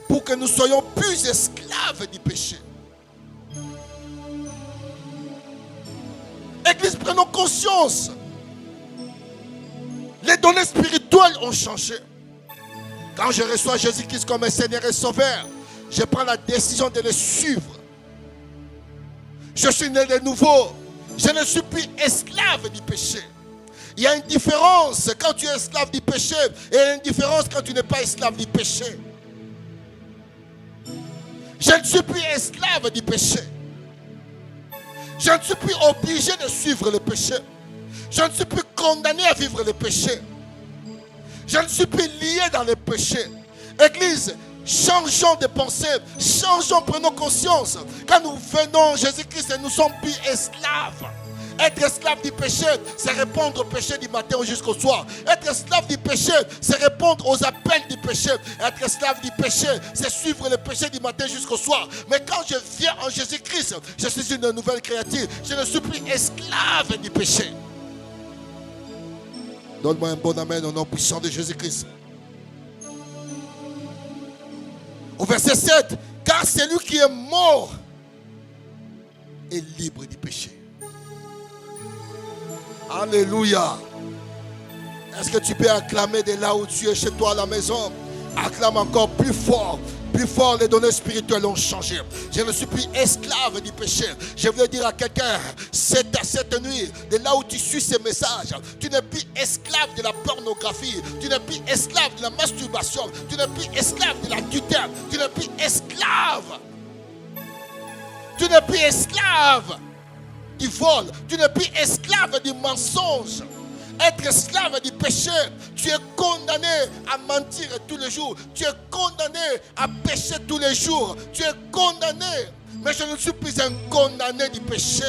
Pour que nous soyons plus esclaves du péché. Église, prenons conscience. Les données spirituelles ont changé. Quand je reçois Jésus-Christ comme Seigneur et Sauveur, je prends la décision de le suivre. Je suis né de nouveau. Je ne suis plus esclave du péché. Il y a une différence quand tu es esclave du péché et il y a une différence quand tu n'es pas esclave du péché. Je ne suis plus esclave du péché. Je ne suis plus obligé de suivre le péché. Je ne suis plus condamné à vivre le péché. Je ne suis plus lié dans le péché. Église, Changeons de pensée, changeons, prenons conscience. Quand nous venons Jésus-Christ, nous sommes plus esclaves. Être esclave du péché, c'est répondre au péché du matin jusqu'au soir. Être esclave du péché, c'est répondre aux appels du péché. Être esclave du péché, c'est suivre le péché du matin jusqu'au soir. Mais quand je viens en Jésus-Christ, je suis une nouvelle créature. Je ne suis plus esclave du péché. Donne-moi un bon amen au nom puissant de Jésus-Christ. Au verset 7, car celui qui est mort est libre du péché. Alléluia. Est-ce que tu peux acclamer de là où tu es chez toi à la maison? Acclame encore plus fort. Plus fort, les données spirituelles ont changé. Je ne suis plus esclave du péché. Je voulais dire à quelqu'un, cette nuit, de là où tu suis ces messages, tu n'es plus esclave de la pornographie. Tu n'es plus esclave de la masturbation. Tu n'es plus esclave de la tutelle. Tu n'es plus esclave. Tu n'es plus esclave du vol. Tu n'es plus esclave du mensonge. Être esclave du péché, tu es condamné à mentir tous les jours. Tu es condamné à pécher tous les jours. Tu es condamné. Mais je ne suis plus un condamné du péché.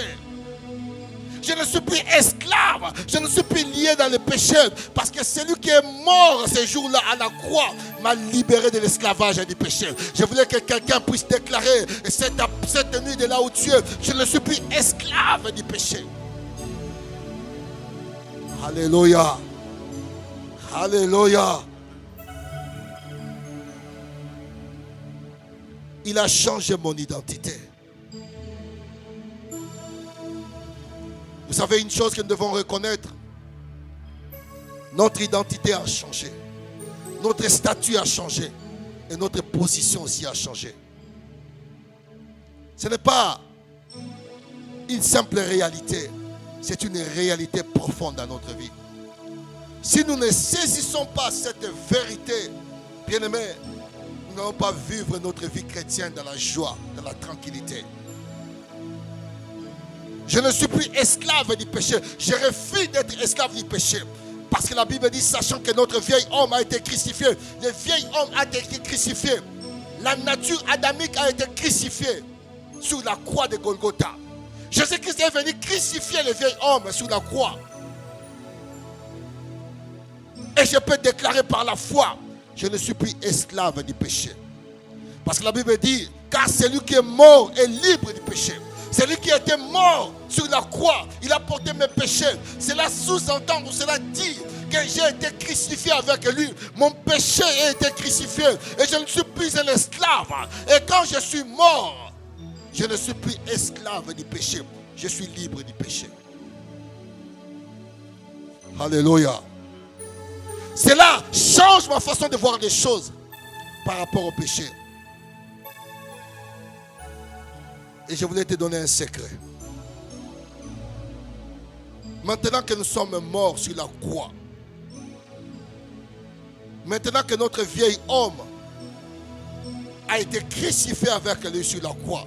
Je ne suis plus esclave. Je ne suis plus lié dans le péché. Parce que celui qui est mort ce jour-là à la croix m'a libéré de l'esclavage et du péché. Je voulais que quelqu'un puisse déclarer cette nuit de là où tu es, je ne suis plus esclave du péché. Alléluia. Alléluia. Il a changé mon identité. Vous savez une chose que nous devons reconnaître. Notre identité a changé. Notre statut a changé. Et notre position aussi a changé. Ce n'est pas une simple réalité. C'est une réalité profonde dans notre vie. Si nous ne saisissons pas cette vérité, bien-aimés, nous n'allons pas vivre notre vie chrétienne dans la joie, dans la tranquillité. Je ne suis plus esclave du péché. Je refuse d'être esclave du péché. Parce que la Bible dit, sachant que notre vieil homme a été crucifié. Le vieil homme a été crucifié. La nature adamique a été crucifiée sur la croix de Golgotha. Jésus-Christ est venu crucifier le vieil homme sur la croix. Et je peux déclarer par la foi, je ne suis plus esclave du péché. Parce que la Bible dit, car celui qui est mort est libre du péché. Celui qui était mort sur la croix, il a porté mes péchés. Cela sous-entend, ou cela dit que j'ai été crucifié avec lui. Mon péché a été crucifié. Et je ne suis plus un esclave. Et quand je suis mort, je ne suis plus esclave du péché. Je suis libre du péché. Alléluia. Cela change ma façon de voir les choses par rapport au péché. Et je voulais te donner un secret. Maintenant que nous sommes morts sur la croix, maintenant que notre vieil homme a été crucifié avec lui sur la croix,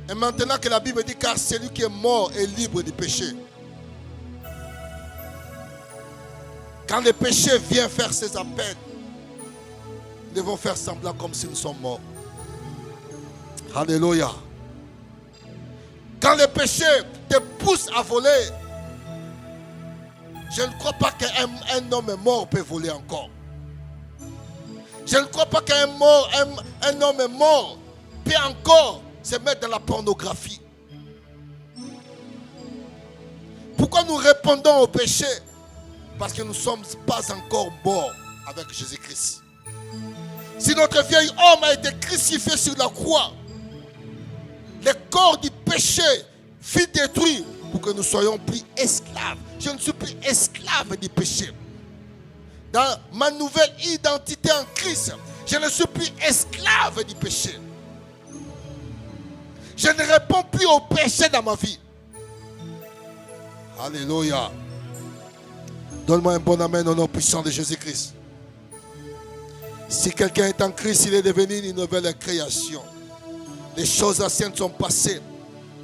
et maintenant que la Bible dit, car celui qui est mort est libre du péché. Quand le péché vient faire ses appels, nous devons faire semblant comme si nous sommes morts. Alléluia. Quand le péché te pousse à voler, je ne crois pas qu'un homme mort peut voler encore. Je ne crois pas qu'un homme mort peut encore se mettre dans la pornographie. Pourquoi nous répondons au péché? Parce que nous ne sommes pas encore morts avec Jésus-Christ. Si notre vieil homme a été crucifié sur la croix, le corps du péché fut détruit pour que nous soyons plus esclaves. Je ne suis plus esclave du péché. Dans ma nouvelle identité en Christ, je ne suis plus esclave du péché. Je ne réponds plus au péché dans ma vie. Alléluia. Donne-moi un bon amen au nom puissant de Jésus-Christ. Si quelqu'un est en Christ, il est devenu une nouvelle création. Les choses anciennes sont passées.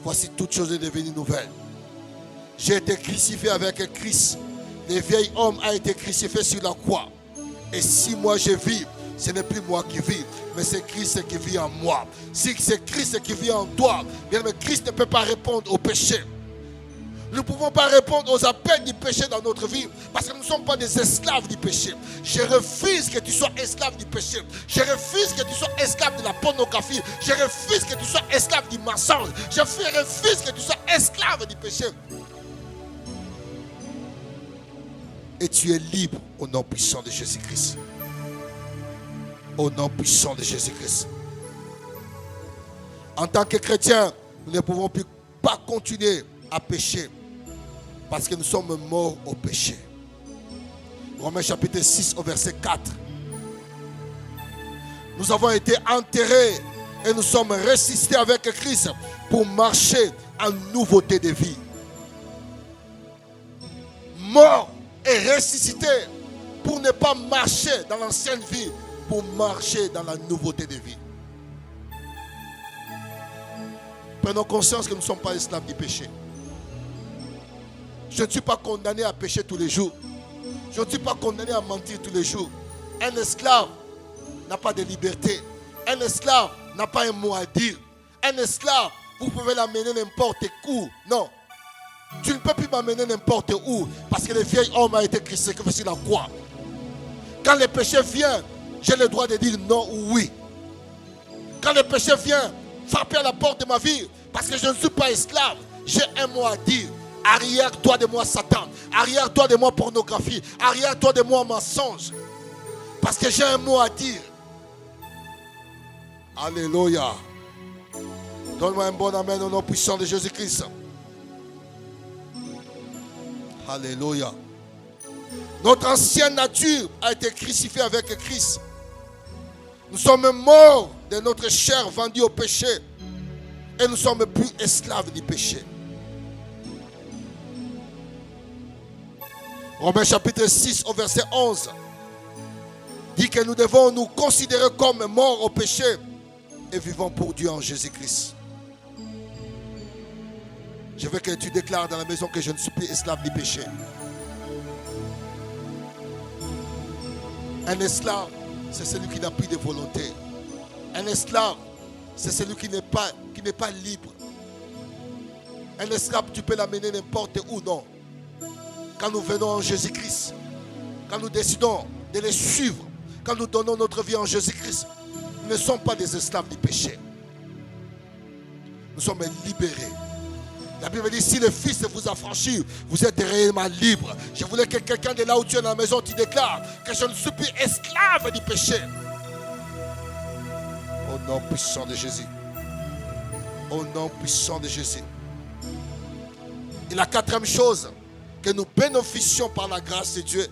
Voici toute chose est devenue nouvelle. J'ai été crucifié avec Christ. Le vieil homme a été crucifié sur la croix. Et si moi je vis, ce n'est plus moi qui vis, mais c'est Christ qui vit en moi. Si c'est Christ qui vit en toi, bien, mais Christ ne peut pas répondre au péché. Nous ne pouvons pas répondre aux appels du péché dans notre vie parce que nous ne sommes pas des esclaves du péché. Je refuse que tu sois esclave du péché. Je refuse que tu sois esclave de la pornographie. Je refuse que tu sois esclave du mensonge. Je refuse que tu sois esclave du péché. Et tu es libre au nom puissant de Jésus-Christ. Au nom puissant de Jésus-Christ. En tant que chrétiens, nous ne pouvons plus pas continuer à pécher. Parce que nous sommes morts au péché. Romains chapitre 6 au verset 4. Nous avons été enterrés et nous sommes ressuscités avec Christ pour marcher en nouveauté de vie. Morts et ressuscités pour ne pas marcher dans l'ancienne vie, pour marcher dans la nouveauté de vie. Prenons conscience que nous ne sommes pas esclaves du péché. Je ne suis pas condamné à pécher tous les jours. Je ne suis pas condamné à mentir tous les jours. Un esclave n'a pas de liberté. Un esclave n'a pas un mot à dire. Un esclave, vous pouvez l'amener n'importe où. Non. Tu ne peux plus m'amener n'importe où parce que le vieil homme a été crucifié sur la croix. Quand le péché vient, j'ai le droit de dire non ou oui. Quand le péché vient frapper à la porte de ma vie, parce que je ne suis pas esclave, j'ai un mot à dire. Arrière-toi de moi, Satan. Arrière-toi de moi, pornographie. Arrière-toi de moi, mensonge. Parce que j'ai un mot à dire. Alléluia. Donne-moi un bon amen au nom puissant de Jésus-Christ. Alléluia. Notre ancienne nature a été crucifiée avec Christ. Nous sommes morts de notre chair vendue au péché. Et nous ne sommes plus esclaves du péché. Romains chapitre 6 au verset 11 dit que nous devons nous considérer comme morts au péché et vivons pour Dieu en Jésus-Christ. Je veux que tu déclares dans la maison que je ne suis plus esclave du péché. Un esclave, c'est celui qui n'a plus de volonté. Un esclave, c'est celui qui n'est pas libre. Un esclave, tu peux l'amener n'importe où, non. Quand nous venons en Jésus-Christ, quand nous décidons de les suivre, quand nous donnons notre vie en Jésus-Christ, nous ne sommes pas des esclaves du péché. Nous sommes libérés. La Bible dit, si le Fils vous a franchi, vous êtes réellement libre. Je voulais que quelqu'un de là où tu es dans la maison, tu déclares que je ne suis plus esclave du péché. Au nom puissant de Jésus. Au nom puissant de Jésus. Et la quatrième chose, que nous bénéficions par la grâce de Dieu.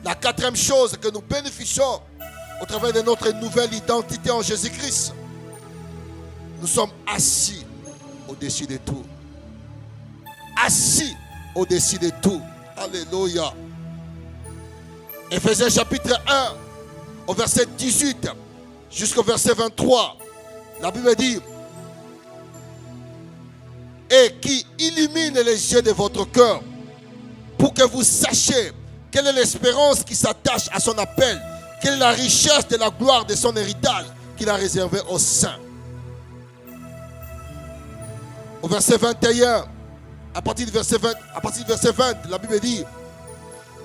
La quatrième chose que nous bénéficions au travers de notre nouvelle identité en Jésus-Christ. Nous sommes assis au-dessus de tout. Assis au-dessus de tout. Alléluia. Éphésiens chapitre 1, au verset 18 jusqu'au verset 23. La Bible dit, et qui illumine les yeux de votre cœur pour que vous sachiez quelle est l'espérance qui s'attache à son appel, quelle est la richesse de la gloire de son héritage qu'il a réservé aux saints. Au verset 21, à partir du verset 20, la Bible dit,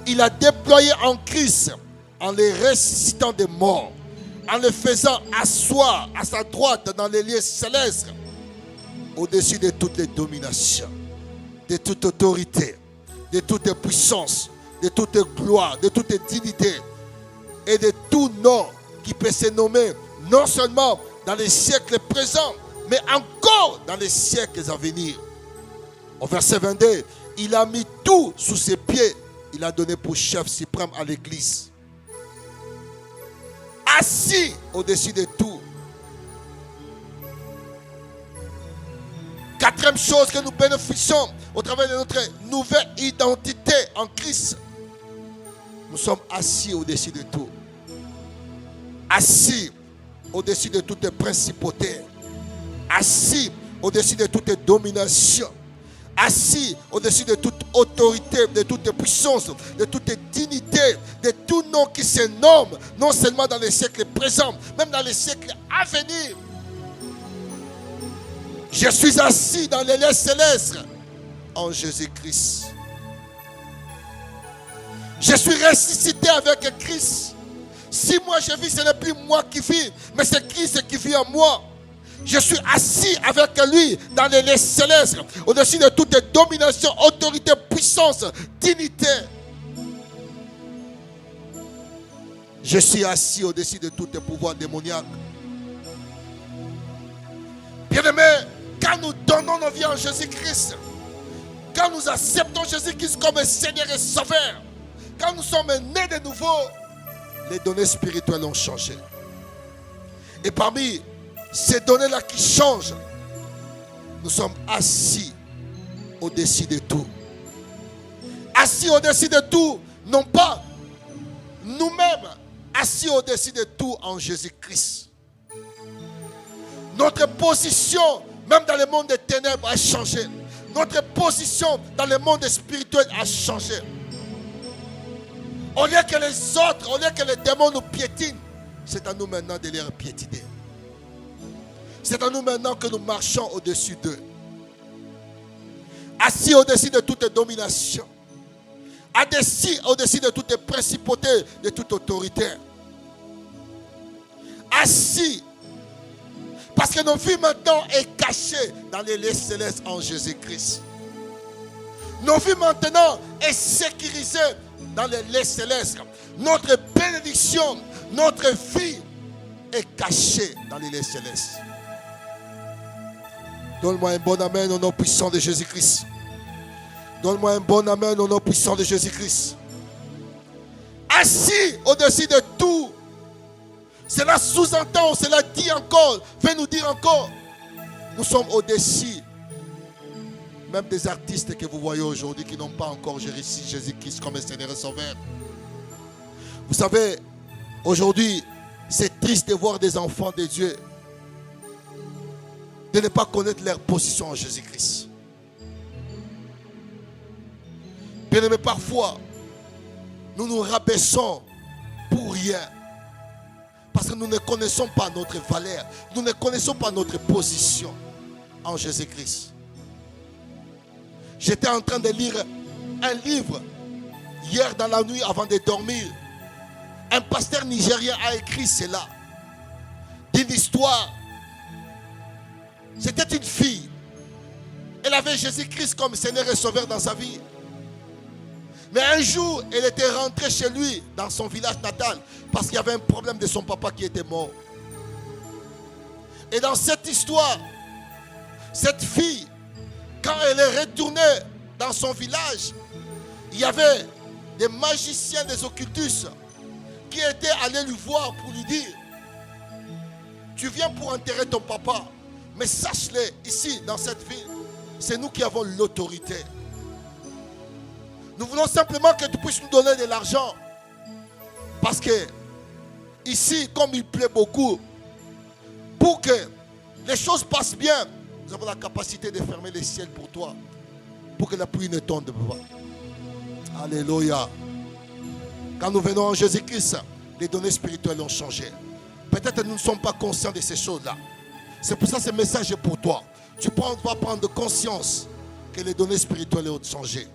il a déployé en Christ, en les ressuscitant des morts, en les faisant asseoir à sa droite dans les lieux célestes, au-dessus de toutes les dominations, de toute autorité, de toute puissance, de toute gloire, de toute dignité et de tout nom qui peut se nommer non seulement dans les siècles présents, mais encore dans les siècles à venir. Au verset 22, il a mis tout sous ses pieds. Il a donné pour chef suprême à l'Église. Assis au-dessus de tout. Quatrième chose que nous bénéficions au travers de notre nouvelle identité en Christ. Nous sommes assis au-dessus de tout. Assis au-dessus de toutes les principautés. Assis au-dessus de toutes les dominations. assis au-dessus de toute autorité, de toute puissance, de toute dignité, de tout nom qui se nomme, non seulement dans les siècles présents, même dans les siècles à venir. Je suis assis dans les lieux célestes en Jésus-Christ. Je suis ressuscité avec Christ. Si moi je vis, ce n'est plus moi qui vis, mais c'est Christ qui vit en moi. Je suis assis avec lui dans les lieux célestes, au-dessus de toute domination, autorité, puissance, dignité. Je suis assis au-dessus de tout pouvoir démoniaque. Bien-aimés, quand nous donnons nos vies en Jésus-Christ, quand nous acceptons Jésus-Christ comme Seigneur et Sauveur, quand nous sommes nés de nouveau, les données spirituelles ont changé. Et parmi ces données-là qui changent, nous sommes assis au-dessus de tout. Assis au-dessus de tout, non pas nous-mêmes, assis au-dessus de tout en Jésus-Christ. Notre position, même dans le monde des ténèbres, a changé. Notre position dans le monde spirituel a changé. Au lieu que les autres, au lieu que les démons nous piétinent, c'est à nous maintenant de les piétiner. C'est à nous maintenant que nous marchons au-dessus d'eux. Assis au-dessus de toute domination. Assis au-dessus de toute principauté, de toute autorité. Assis. Parce que nos vies maintenant est cachées dans les lieux célestes en Jésus-Christ. Nos vies maintenant est sécurisée dans les lieux célestes. Notre bénédiction, notre vie est cachée dans les lieux célestes. Donne-moi un bon amen au nom puissant de Jésus-Christ. Donne-moi un bon amen au nom puissant de Jésus-Christ. Assis au-dessus de tout. Cela sous-entend, cela dit encore, veut nous dire encore. Nous sommes au-dessus. Même des artistes que vous voyez aujourd'hui qui n'ont pas encore réussi Jésus-Christ comme Seigneur et Sauveur. Vous savez, aujourd'hui, c'est triste de voir des enfants de Dieu de ne pas connaître leur position en Jésus-Christ. Bien aimé, parfois, nous nous rabaissons pour rien. Parce que nous ne connaissons pas notre valeur. Nous ne connaissons pas notre position en Jésus-Christ. J'étais en train de lire un livre hier dans la nuit avant de dormir. Un pasteur nigérien a écrit cela. D'une histoire. C'était une fille. Elle avait Jésus-Christ comme Seigneur et Sauveur dans sa vie. Mais un jour, elle était rentrée chez lui, dans son village natal, parce qu'il y avait un problème de son papa qui était mort. Et dans cette histoire, cette fille, quand elle est retournée dans son village, il y avait des magiciens, des occultistes, qui étaient allés lui voir pour lui dire: tu viens pour enterrer ton papa, mais sache-le, ici, dans cette ville, c'est nous qui avons l'autorité. Nous voulons simplement que tu puisses nous donner de l'argent. Parce que ici, comme il plaît beaucoup, pour que les choses passent bien, nous avons la capacité de fermer les ciels pour toi. Pour que la pluie ne tombe pas. Alléluia. Quand nous venons en Jésus-Christ, les données spirituelles ont changé. Peut-être que nous ne sommes pas conscients de ces choses-là. C'est pour ça que ce message est pour toi. Tu vas prendre conscience que les données spirituelles ont changé.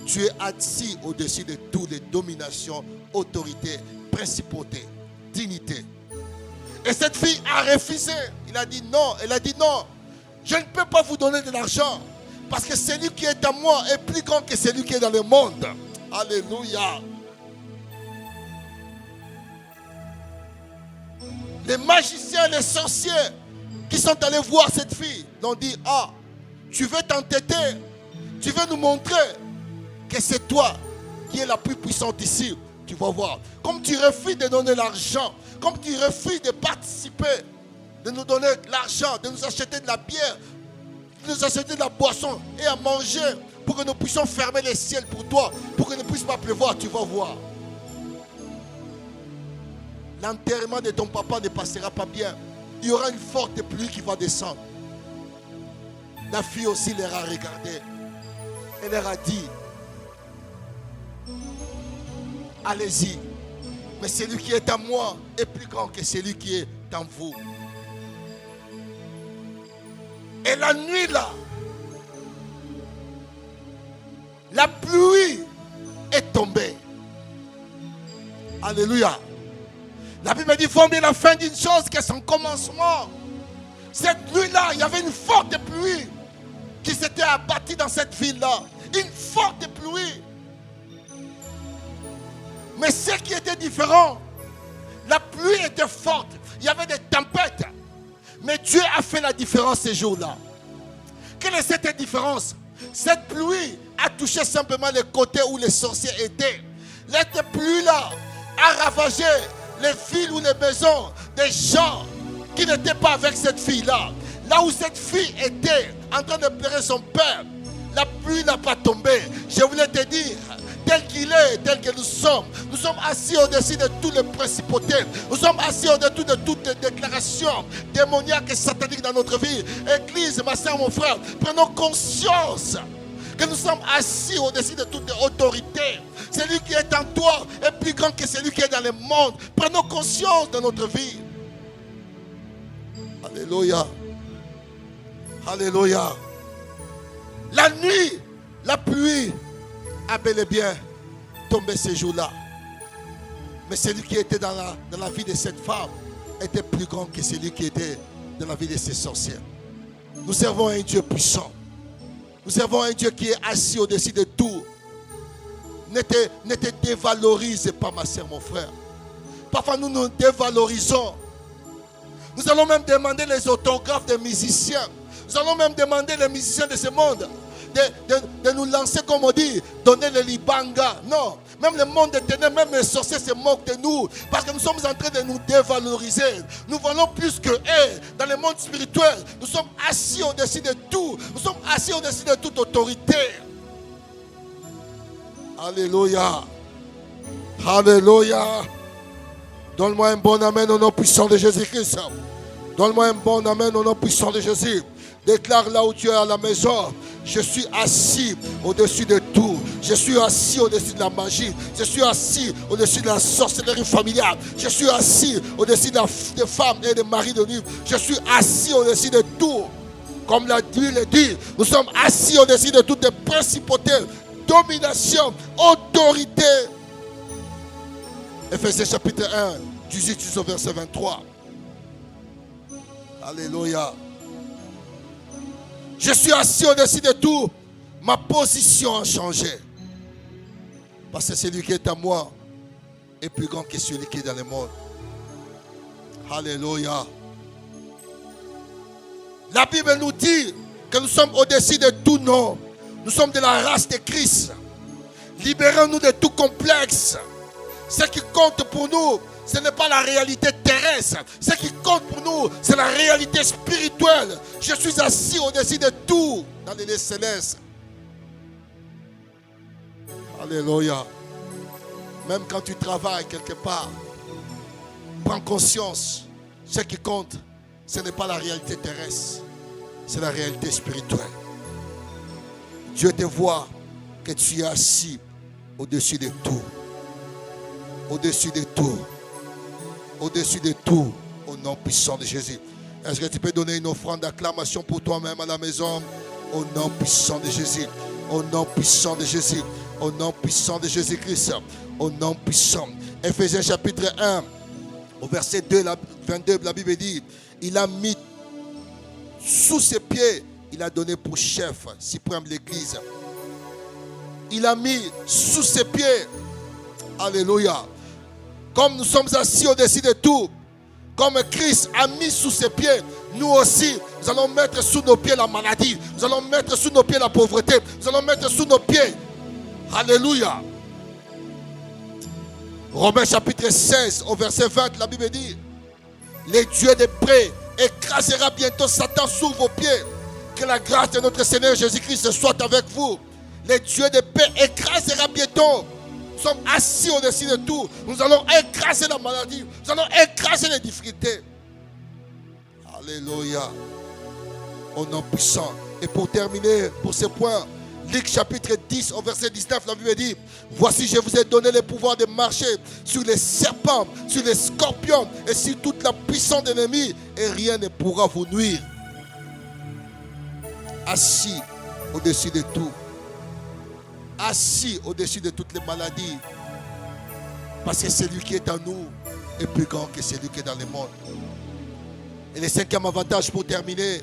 Tu es assis au-dessus de toutes les dominations, autorités, principautés, dignités. Et cette fille a refusé. Il a dit non. Elle a dit non. Je ne peux pas vous donner de l'argent. Parce que celui qui est en moi est plus grand que celui qui est dans le monde. Alléluia. Les magiciens, les sorciers qui sont allés voir cette fille l'ont dit: ah, tu veux t'entêter, tu veux nous montrer que c'est toi qui es la plus puissante ici. Tu vas voir. Comme tu refuses de donner l'argent, comme tu refuses de participer, de nous donner l'argent, de nous acheter de la bière, de nous acheter de la boisson et à manger pour que nous puissions fermer les ciels pour toi, pour que ne puisse pas pleuvoir, tu vas voir. L'enterrement de ton papa ne passera pas bien. Il y aura une forte pluie qui va descendre. La fille aussi leur a regardé. Elle leur a dit, allez-y. Mais celui qui est en moi est plus grand que celui qui est en vous. Et la nuit là, la pluie est tombée. Alléluia. La Bible dit, il faut bien la fin d'une chose que son commencement. Cette nuit-là, il y avait une forte pluie qui s'était abattue dans cette ville-là. Une forte pluie. Mais ce qui était différent, la pluie était forte. Il y avait des tempêtes. Mais Dieu a fait la différence ces jours-là. Quelle est cette différence? Cette pluie a touché simplement les côtés où les sorciers étaient. Cette pluie-là a ravagé les villes ou les maisons des gens qui n'étaient pas avec cette fille-là. Là où cette fille était en train de pleurer son père, la pluie n'a pas tombé. Je voulais te dire, tel qu'il est, tel que nous sommes assis au-dessus de toutes les principautés. Nous sommes assis au-dessus de toutes les déclarations démoniaques et sataniques dans notre vie. Église, ma soeur, mon frère, prenons conscience que nous sommes assis au-dessus de toute autorité. Celui qui est en toi est plus grand que celui qui est dans le monde. Prenons conscience de notre vie. Alléluia. Alléluia. La nuit, la pluie a bel et bien tombé ces jours-là. Mais celui qui était dans la vie de cette femme était plus grand que celui qui était dans la vie de ces sorcières. Nous servons un Dieu puissant. Nous servons un Dieu qui est assis au-dessus de tout. Ne te dévalorise pas, ma soeur, mon frère. Parfois, nous nous dévalorisons. Nous allons même demander les autographes des musiciens. Nous allons même demander les musiciens de ce monde de nous lancer, comme on dit, donner le libanga. Non, même le monde des ténèbres, même les sorciers se moquent de nous parce que nous sommes en train de nous dévaloriser. Nous valons plus que eux. Dans le monde spirituel, nous sommes assis au-dessus de tout. Nous sommes assis au-dessus de toute autorité. Alléluia. Alléluia. Donne-moi un bon amen au nom puissant de Jésus-Christ. Donne-moi un bon amen au nom puissant de Jésus. Déclare là où tu es à la maison. Je suis assis au-dessus de tout. Je suis assis au-dessus de la magie. Je suis assis au-dessus de la sorcellerie familiale. Je suis assis au-dessus des femmes et des maris de nuit. Je suis assis au-dessus de tout. Comme la Bible dit, nous sommes assis au-dessus de toutes les principautés, domination, autorité. Ephésiens chapitre 1, 18 au verset 23. Alléluia. Je suis assis au-dessus de tout. Ma position a changé. Parce que celui qui est à moi est plus grand que celui qui est dans le monde. Alléluia. La Bible nous dit que nous sommes au-dessus de tout nom. Nous sommes de la race de Christ. Libérons-nous de tout complexe. Ce qui compte pour nous, ce n'est pas la réalité terrestre. Ce qui compte pour nous, c'est la réalité spirituelle. Je suis assis au-dessus de tout dans les lieux célestes. Alléluia. Même quand tu travailles quelque part, prends conscience. Ce qui compte, ce n'est pas la réalité terrestre. C'est la réalité spirituelle. Dieu te voit que tu es assis au-dessus de tout. Au-dessus de tout. Au-dessus de tout, au nom puissant de Jésus. Est-ce que tu peux donner une offrande d'acclamation pour toi-même à la maison? Au nom puissant de Jésus. Au nom puissant de Jésus. Au nom puissant de Jésus-Christ. Au nom puissant. Ephésiens chapitre 1, au verset 22, la Bible dit, il a mis sous ses pieds, il a donné pour chef suprême l'Église. Il a mis sous ses pieds. Alléluia. Comme nous sommes assis au-dessus de tout, comme Christ a mis sous ses pieds, nous aussi, nous allons mettre sous nos pieds la maladie. Nous allons mettre sous nos pieds la pauvreté. Nous allons mettre sous nos pieds. Alléluia. Romains chapitre 16, au verset 20, la Bible dit, les dieux des près écrasera bientôt Satan sous vos pieds. Que la grâce de notre Seigneur Jésus-Christ soit avec vous. Les dieux de paix écrasera bientôt. Nous sommes assis au-dessus de tout. Nous allons écraser la maladie. Nous allons écraser les difficultés. Alléluia. Au nom puissant. Et pour terminer, pour ce point, Luc chapitre 10 au verset 19, la Bible dit: voici, je vous ai donné le pouvoir de marcher sur les serpents, sur les scorpions et sur toute la puissance de l'ennemi, et rien ne pourra vous nuire. Assis au-dessus de tout, assis au-dessus de toutes les maladies, parce que celui qui est en nous est plus grand que celui qui est dans le monde. Et le cinquième avantage pour terminer,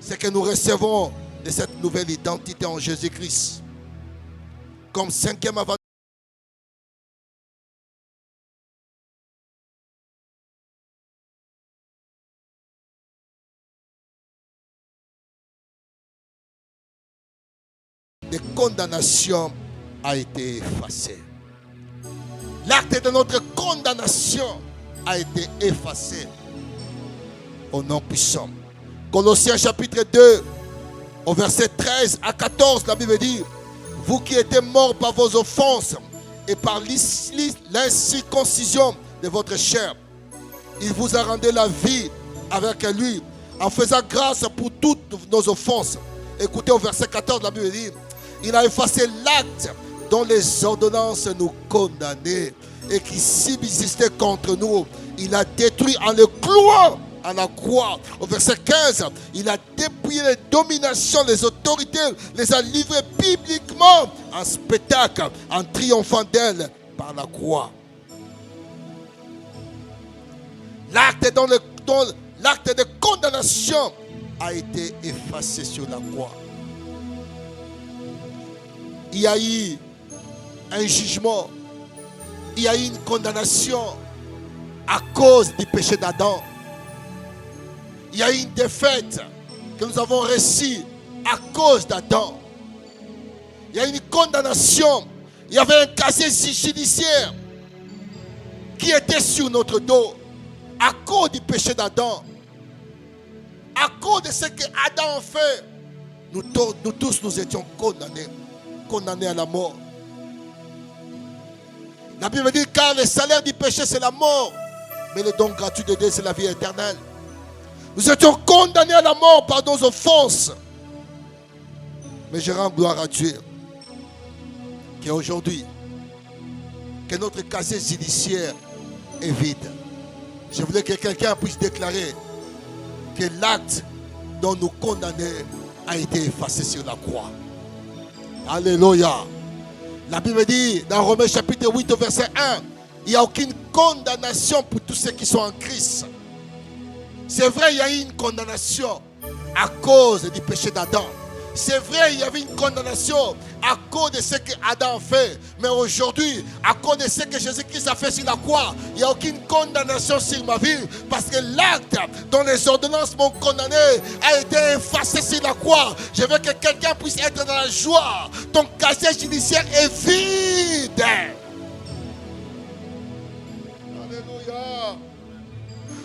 c'est que nous recevons de cette nouvelle identité en Jésus-Christ. Comme cinquième avantage, de condamnation a été effacé. L'acte de notre condamnation a été effacé au nom puissant. Colossiens chapitre 2 au verset 13 à 14, la Bible dit: vous qui étiez morts par vos offenses et par l'incirconcision de votre chair, il vous a rendu la vie avec lui en faisant grâce pour toutes nos offenses. Écoutez au verset 14, la Bible dit: il a effacé l'acte dont les ordonnances nous condamnaient et qui subsistait contre nous. Il a détruit en le clouant à la croix. Au verset 15, il a dépouillé les dominations, les autorités, les a livrées bibliquement en spectacle, en triomphant d'elles par la croix. L'acte de condamnation a été effacé sur la croix. Il y a eu un jugement, il y a eu une condamnation à cause du péché d'Adam. Il y a eu une défaite que nous avons reçue à cause d'Adam. Il y a eu une condamnation. Il y avait un casier judiciaire qui était sur notre dos à cause du péché d'Adam. À cause de ce que Adam a fait, nous tous nous étions condamnés à la mort. La Bible dit: car le salaire du péché c'est la mort, mais le don gratuit de Dieu c'est la vie éternelle. Nous étions condamnés à la mort par nos offenses. Mais je rends gloire à Dieu qu'aujourd'hui, que notre casier judiciaire est vide. Je voulais que quelqu'un puisse déclarer que l'acte dont nous condamnait a été effacé sur la croix. Alléluia. La Bible dit dans Romains chapitre 8 au verset 1, il n'y a aucune condamnation pour tous ceux qui sont en Christ. C'est vrai, il y a eu une condamnation à cause du péché d'Adam. C'est vrai, il y avait une condamnation à cause de ce que Adam a fait. Mais aujourd'hui, à cause de ce que Jésus-Christ a fait sur la croix, il n'y a aucune condamnation sur ma vie. Parce que l'acte dont les ordonnances m'ont condamné a été effacé sur la croix. Je veux que quelqu'un puisse être dans la joie. Ton casier judiciaire est vide. Alléluia.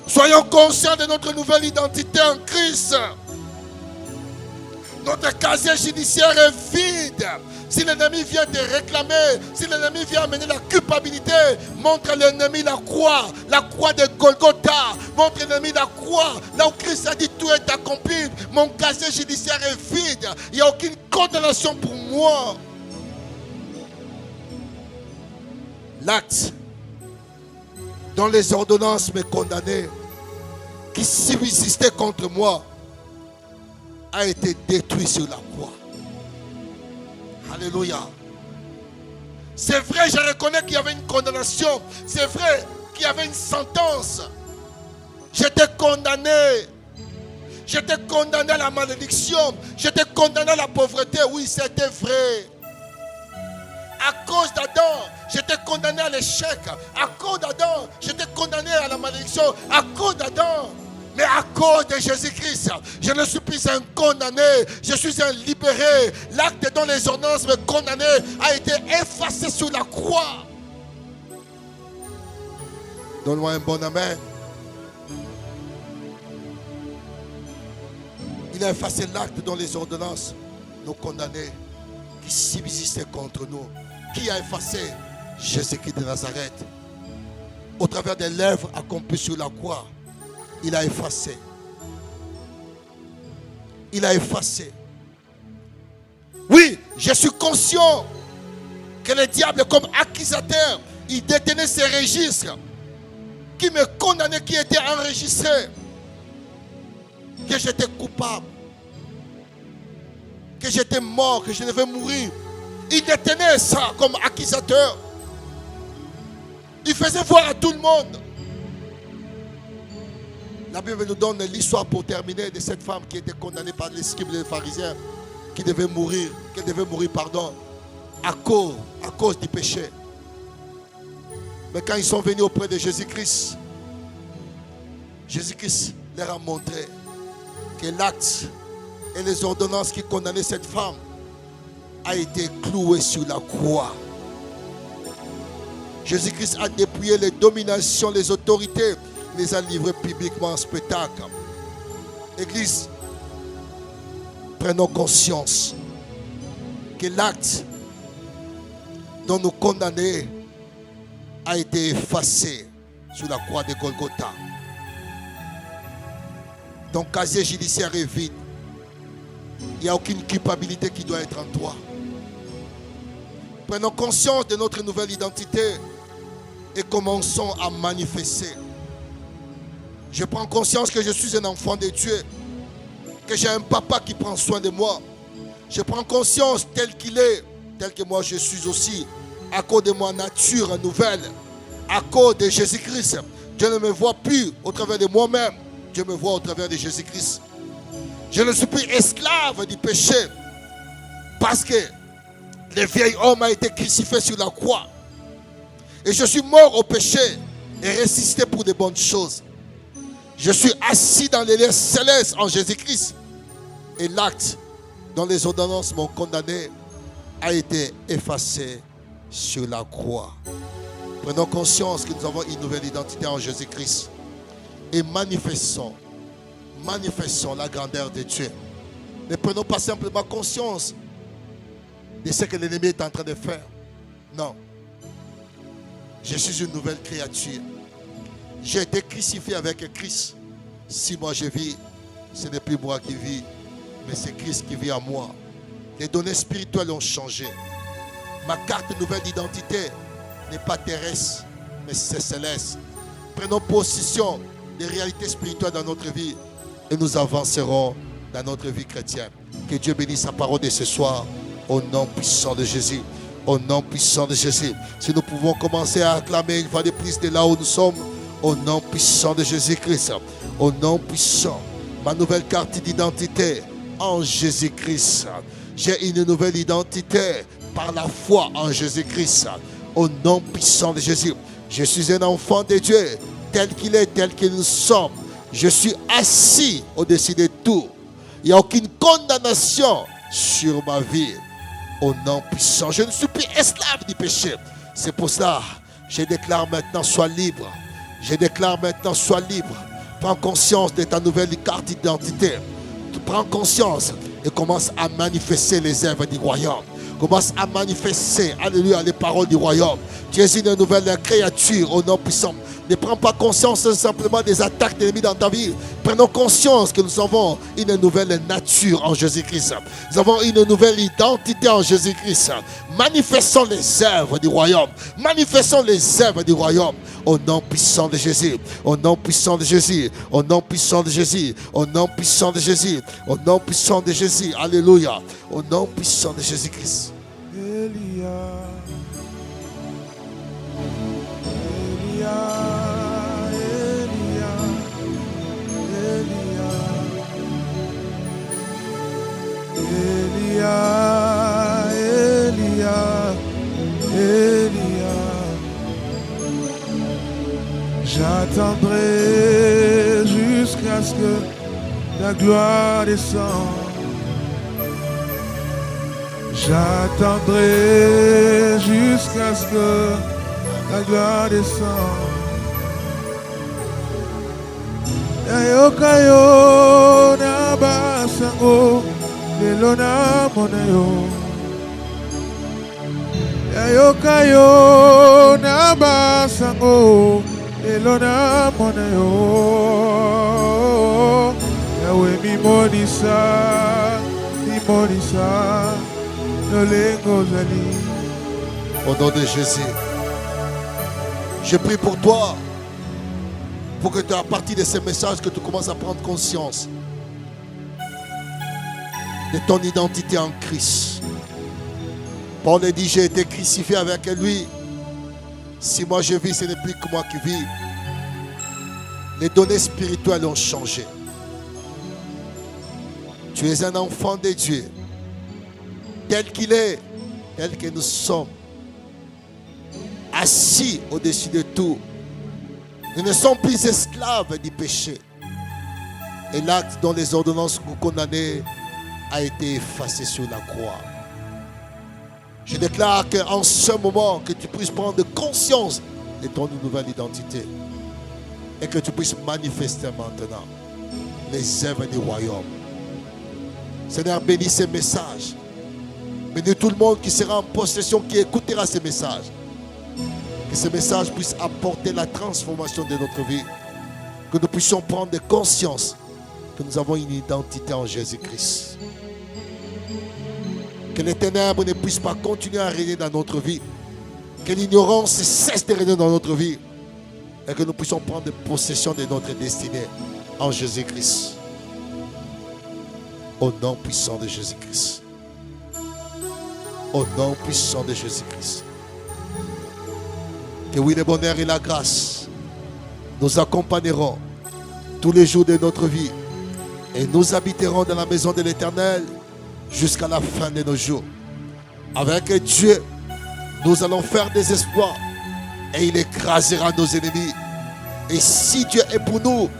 Soyons conscients de notre nouvelle identité en Christ. Notre casier judiciaire est vide. Si l'ennemi vient te réclamer, si l'ennemi vient amener la culpabilité, montre à l'ennemi la croix de Golgotha. Montre à l'ennemi la croix, là où Christ a dit tout est accompli. Mon casier judiciaire est vide. Il n'y a aucune condamnation pour moi. L'acte dont les ordonnances me condamnaient, qui subsistait contre moi, a été détruit sur la croix. Alléluia. C'est vrai, je reconnais qu'il y avait une condamnation. C'est vrai qu'il y avait une sentence. J'étais condamné. J'étais condamné à la malédiction. J'étais condamné à la pauvreté. Oui, c'était vrai. À cause d'Adam, j'étais condamné à l'échec. À cause d'Adam, j'étais condamné à la malédiction. À cause d'Adam. Mais à cause de Jésus-Christ, je ne suis plus un condamné, je suis un libéré. L'acte dont les ordonnances me condamnaient a été effacé sur la croix. Donne-moi un bon amen. Il a effacé l'acte dont les ordonnances nous condamnaient, qui subsistait contre nous. Qui a effacé? Jésus-Christ de Nazareth. Au travers des lèvres accomplies sur la croix, il a effacé. il a effacé. Oui, je suis conscient que le diable, comme accusateur, il détenait ces registres qui me condamnaient, qui étaient enregistrés, que j'étais coupable, que j'étais mort, que je devais mourir. Il détenait ça comme accusateur. Il faisait voir à tout le monde. La Bible nous donne l'histoire pour terminer de cette femme qui était condamnée par les scribes et les pharisiens, qui devait mourir, à cause du péché. Mais quand ils sont venus auprès de Jésus-Christ, Jésus-Christ leur a montré que l'acte et les ordonnances qui condamnaient cette femme a été cloué sur la croix. Jésus-Christ a dépouillé les dominations, les autorités, les a livrés publiquement en spectacle. Église, prenons conscience que l'acte dont nous condamnés a été effacé sur la croix de Golgotha. Ton casier judiciaire est vide. Il n'y a aucune culpabilité qui doit être en toi. Prenons conscience de notre nouvelle identité et commençons à manifester. Je prends conscience que je suis un enfant de Dieu, que j'ai un papa qui prend soin de moi. Je prends conscience tel qu'il est, tel que moi je suis aussi, à cause de ma nature nouvelle, à cause de Jésus-Christ. Dieu ne me voit plus au travers de moi-même, Dieu me voit au travers de Jésus-Christ. Je ne suis plus esclave du péché, parce que le vieil homme a été crucifié sur la croix. Et je suis mort au péché et ressuscité pour de bonnes choses. Je suis assis dans les lieux célestes en Jésus-Christ. Et l'acte dont les ordonnances m'ont condamné a été effacé sur la croix. Prenons conscience que nous avons une nouvelle identité en Jésus-Christ. Et manifestons la grandeur de Dieu. Ne prenons pas simplement conscience de ce que l'ennemi est en train de faire. Non. Je suis une nouvelle créature. J'ai été crucifié avec Christ. Si moi je vis, ce n'est plus moi qui vis, mais c'est Christ qui vit en moi. Les données spirituelles ont changé. Ma carte nouvelle d'identité n'est pas terrestre, mais c'est céleste. Prenons possession des réalités spirituelles dans notre vie et nous avancerons dans notre vie chrétienne. Que Dieu bénisse sa parole de ce soir au nom puissant de Jésus. Au nom puissant de Jésus. Si nous pouvons commencer à acclamer une fois de plus de là où nous sommes, au nom puissant de Jésus-Christ. Au nom puissant. Ma nouvelle carte d'identité en Jésus-Christ. J'ai une nouvelle identité par la foi en Jésus-Christ. Au nom puissant de Jésus. Je suis un enfant de Dieu, tel qu'il est, tel que nous sommes. Je suis assis au-dessus de tout. Il n'y a aucune condamnation sur ma vie. Au nom puissant. Je ne suis plus esclave du péché. C'est pour ça, je déclare maintenant, sois libre. Je déclare maintenant, sois libre. Prends conscience de ta nouvelle carte d'identité. Tu prends conscience et commence à manifester les œuvres du royaume. Commence à manifester, alléluia, les paroles du royaume. Tu es une nouvelle créature au nom puissant. Ne prends pas conscience simplement des attaques de l'ennemi dans ta vie. Prenons conscience que nous avons une nouvelle nature en Jésus-Christ. Nous avons une nouvelle identité en Jésus-Christ. Manifestons les œuvres du royaume. Manifestons les œuvres du royaume. Au nom puissant de Jésus. Au nom puissant de Jésus. Au nom puissant de Jésus. Au nom puissant de Jésus. Au nom puissant de Jésus. Alléluia. Au nom puissant de Jésus-Christ. Elia. J'attendrai jusqu'à ce que la gloire descende. J'attendrai jusqu'à ce que la gloire descende. Yayokayo na basango lelona monayo. Yayokayo na basango lelona monayo. Yahweh mimonisa, nolengozali. Au nom de Jésus, je prie pour toi, pour que à partir de ces messages, que tu commences à prendre conscience de ton identité en Christ. Paul a dit, j'ai été crucifié avec lui. Si moi je vis, ce n'est plus que moi qui vis. Les données spirituelles ont changé. Tu es un enfant de Dieu, tel qu'il est, tel que nous sommes, assis au-dessus de tout. Nous ne sommes plus esclaves du péché. Et l'acte dont les ordonnances nous condamnaient a été effacé sur la croix. Je déclare qu'en ce moment, que tu puisses prendre conscience de ton nouvelle identité et que tu puisses manifester maintenant les œuvres du royaume. Seigneur, bénis ces messages. Bénis tout le monde qui sera en possession, qui écoutera ces messages. Que ces messages puissent apporter la transformation de notre vie. Que nous puissions prendre conscience que nous avons une identité en Jésus-Christ. Que les ténèbres ne puissent pas continuer à régner dans notre vie. Que l'ignorance cesse de régner dans notre vie. Et que nous puissions prendre possession de notre destinée en Jésus-Christ. Au nom puissant de Jésus-Christ. Au nom puissant de Jésus-Christ. Que oui, le bonheur et la grâce nous accompagneront tous les jours de notre vie. Et nous habiterons dans la maison de l'Éternel jusqu'à la fin de nos jours. Avec Dieu, nous allons faire des exploits et il écrasera nos ennemis. Et si Dieu est pour nous,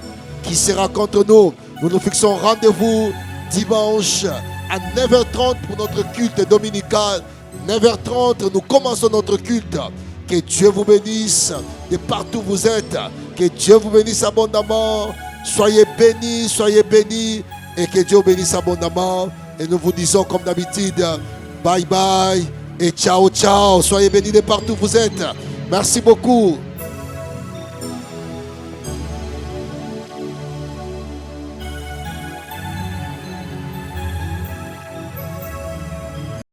qui sera contre nous? Nous nous fixons rendez-vous dimanche à 9h30 pour notre culte dominical. 9h30, nous commençons notre culte. Que Dieu vous bénisse de partout où vous êtes. Que Dieu vous bénisse abondamment. Soyez bénis et que Dieu vous bénisse abondamment. Et nous vous disons comme d'habitude, bye bye et ciao ciao. Soyez bénis de partout où vous êtes. Merci beaucoup.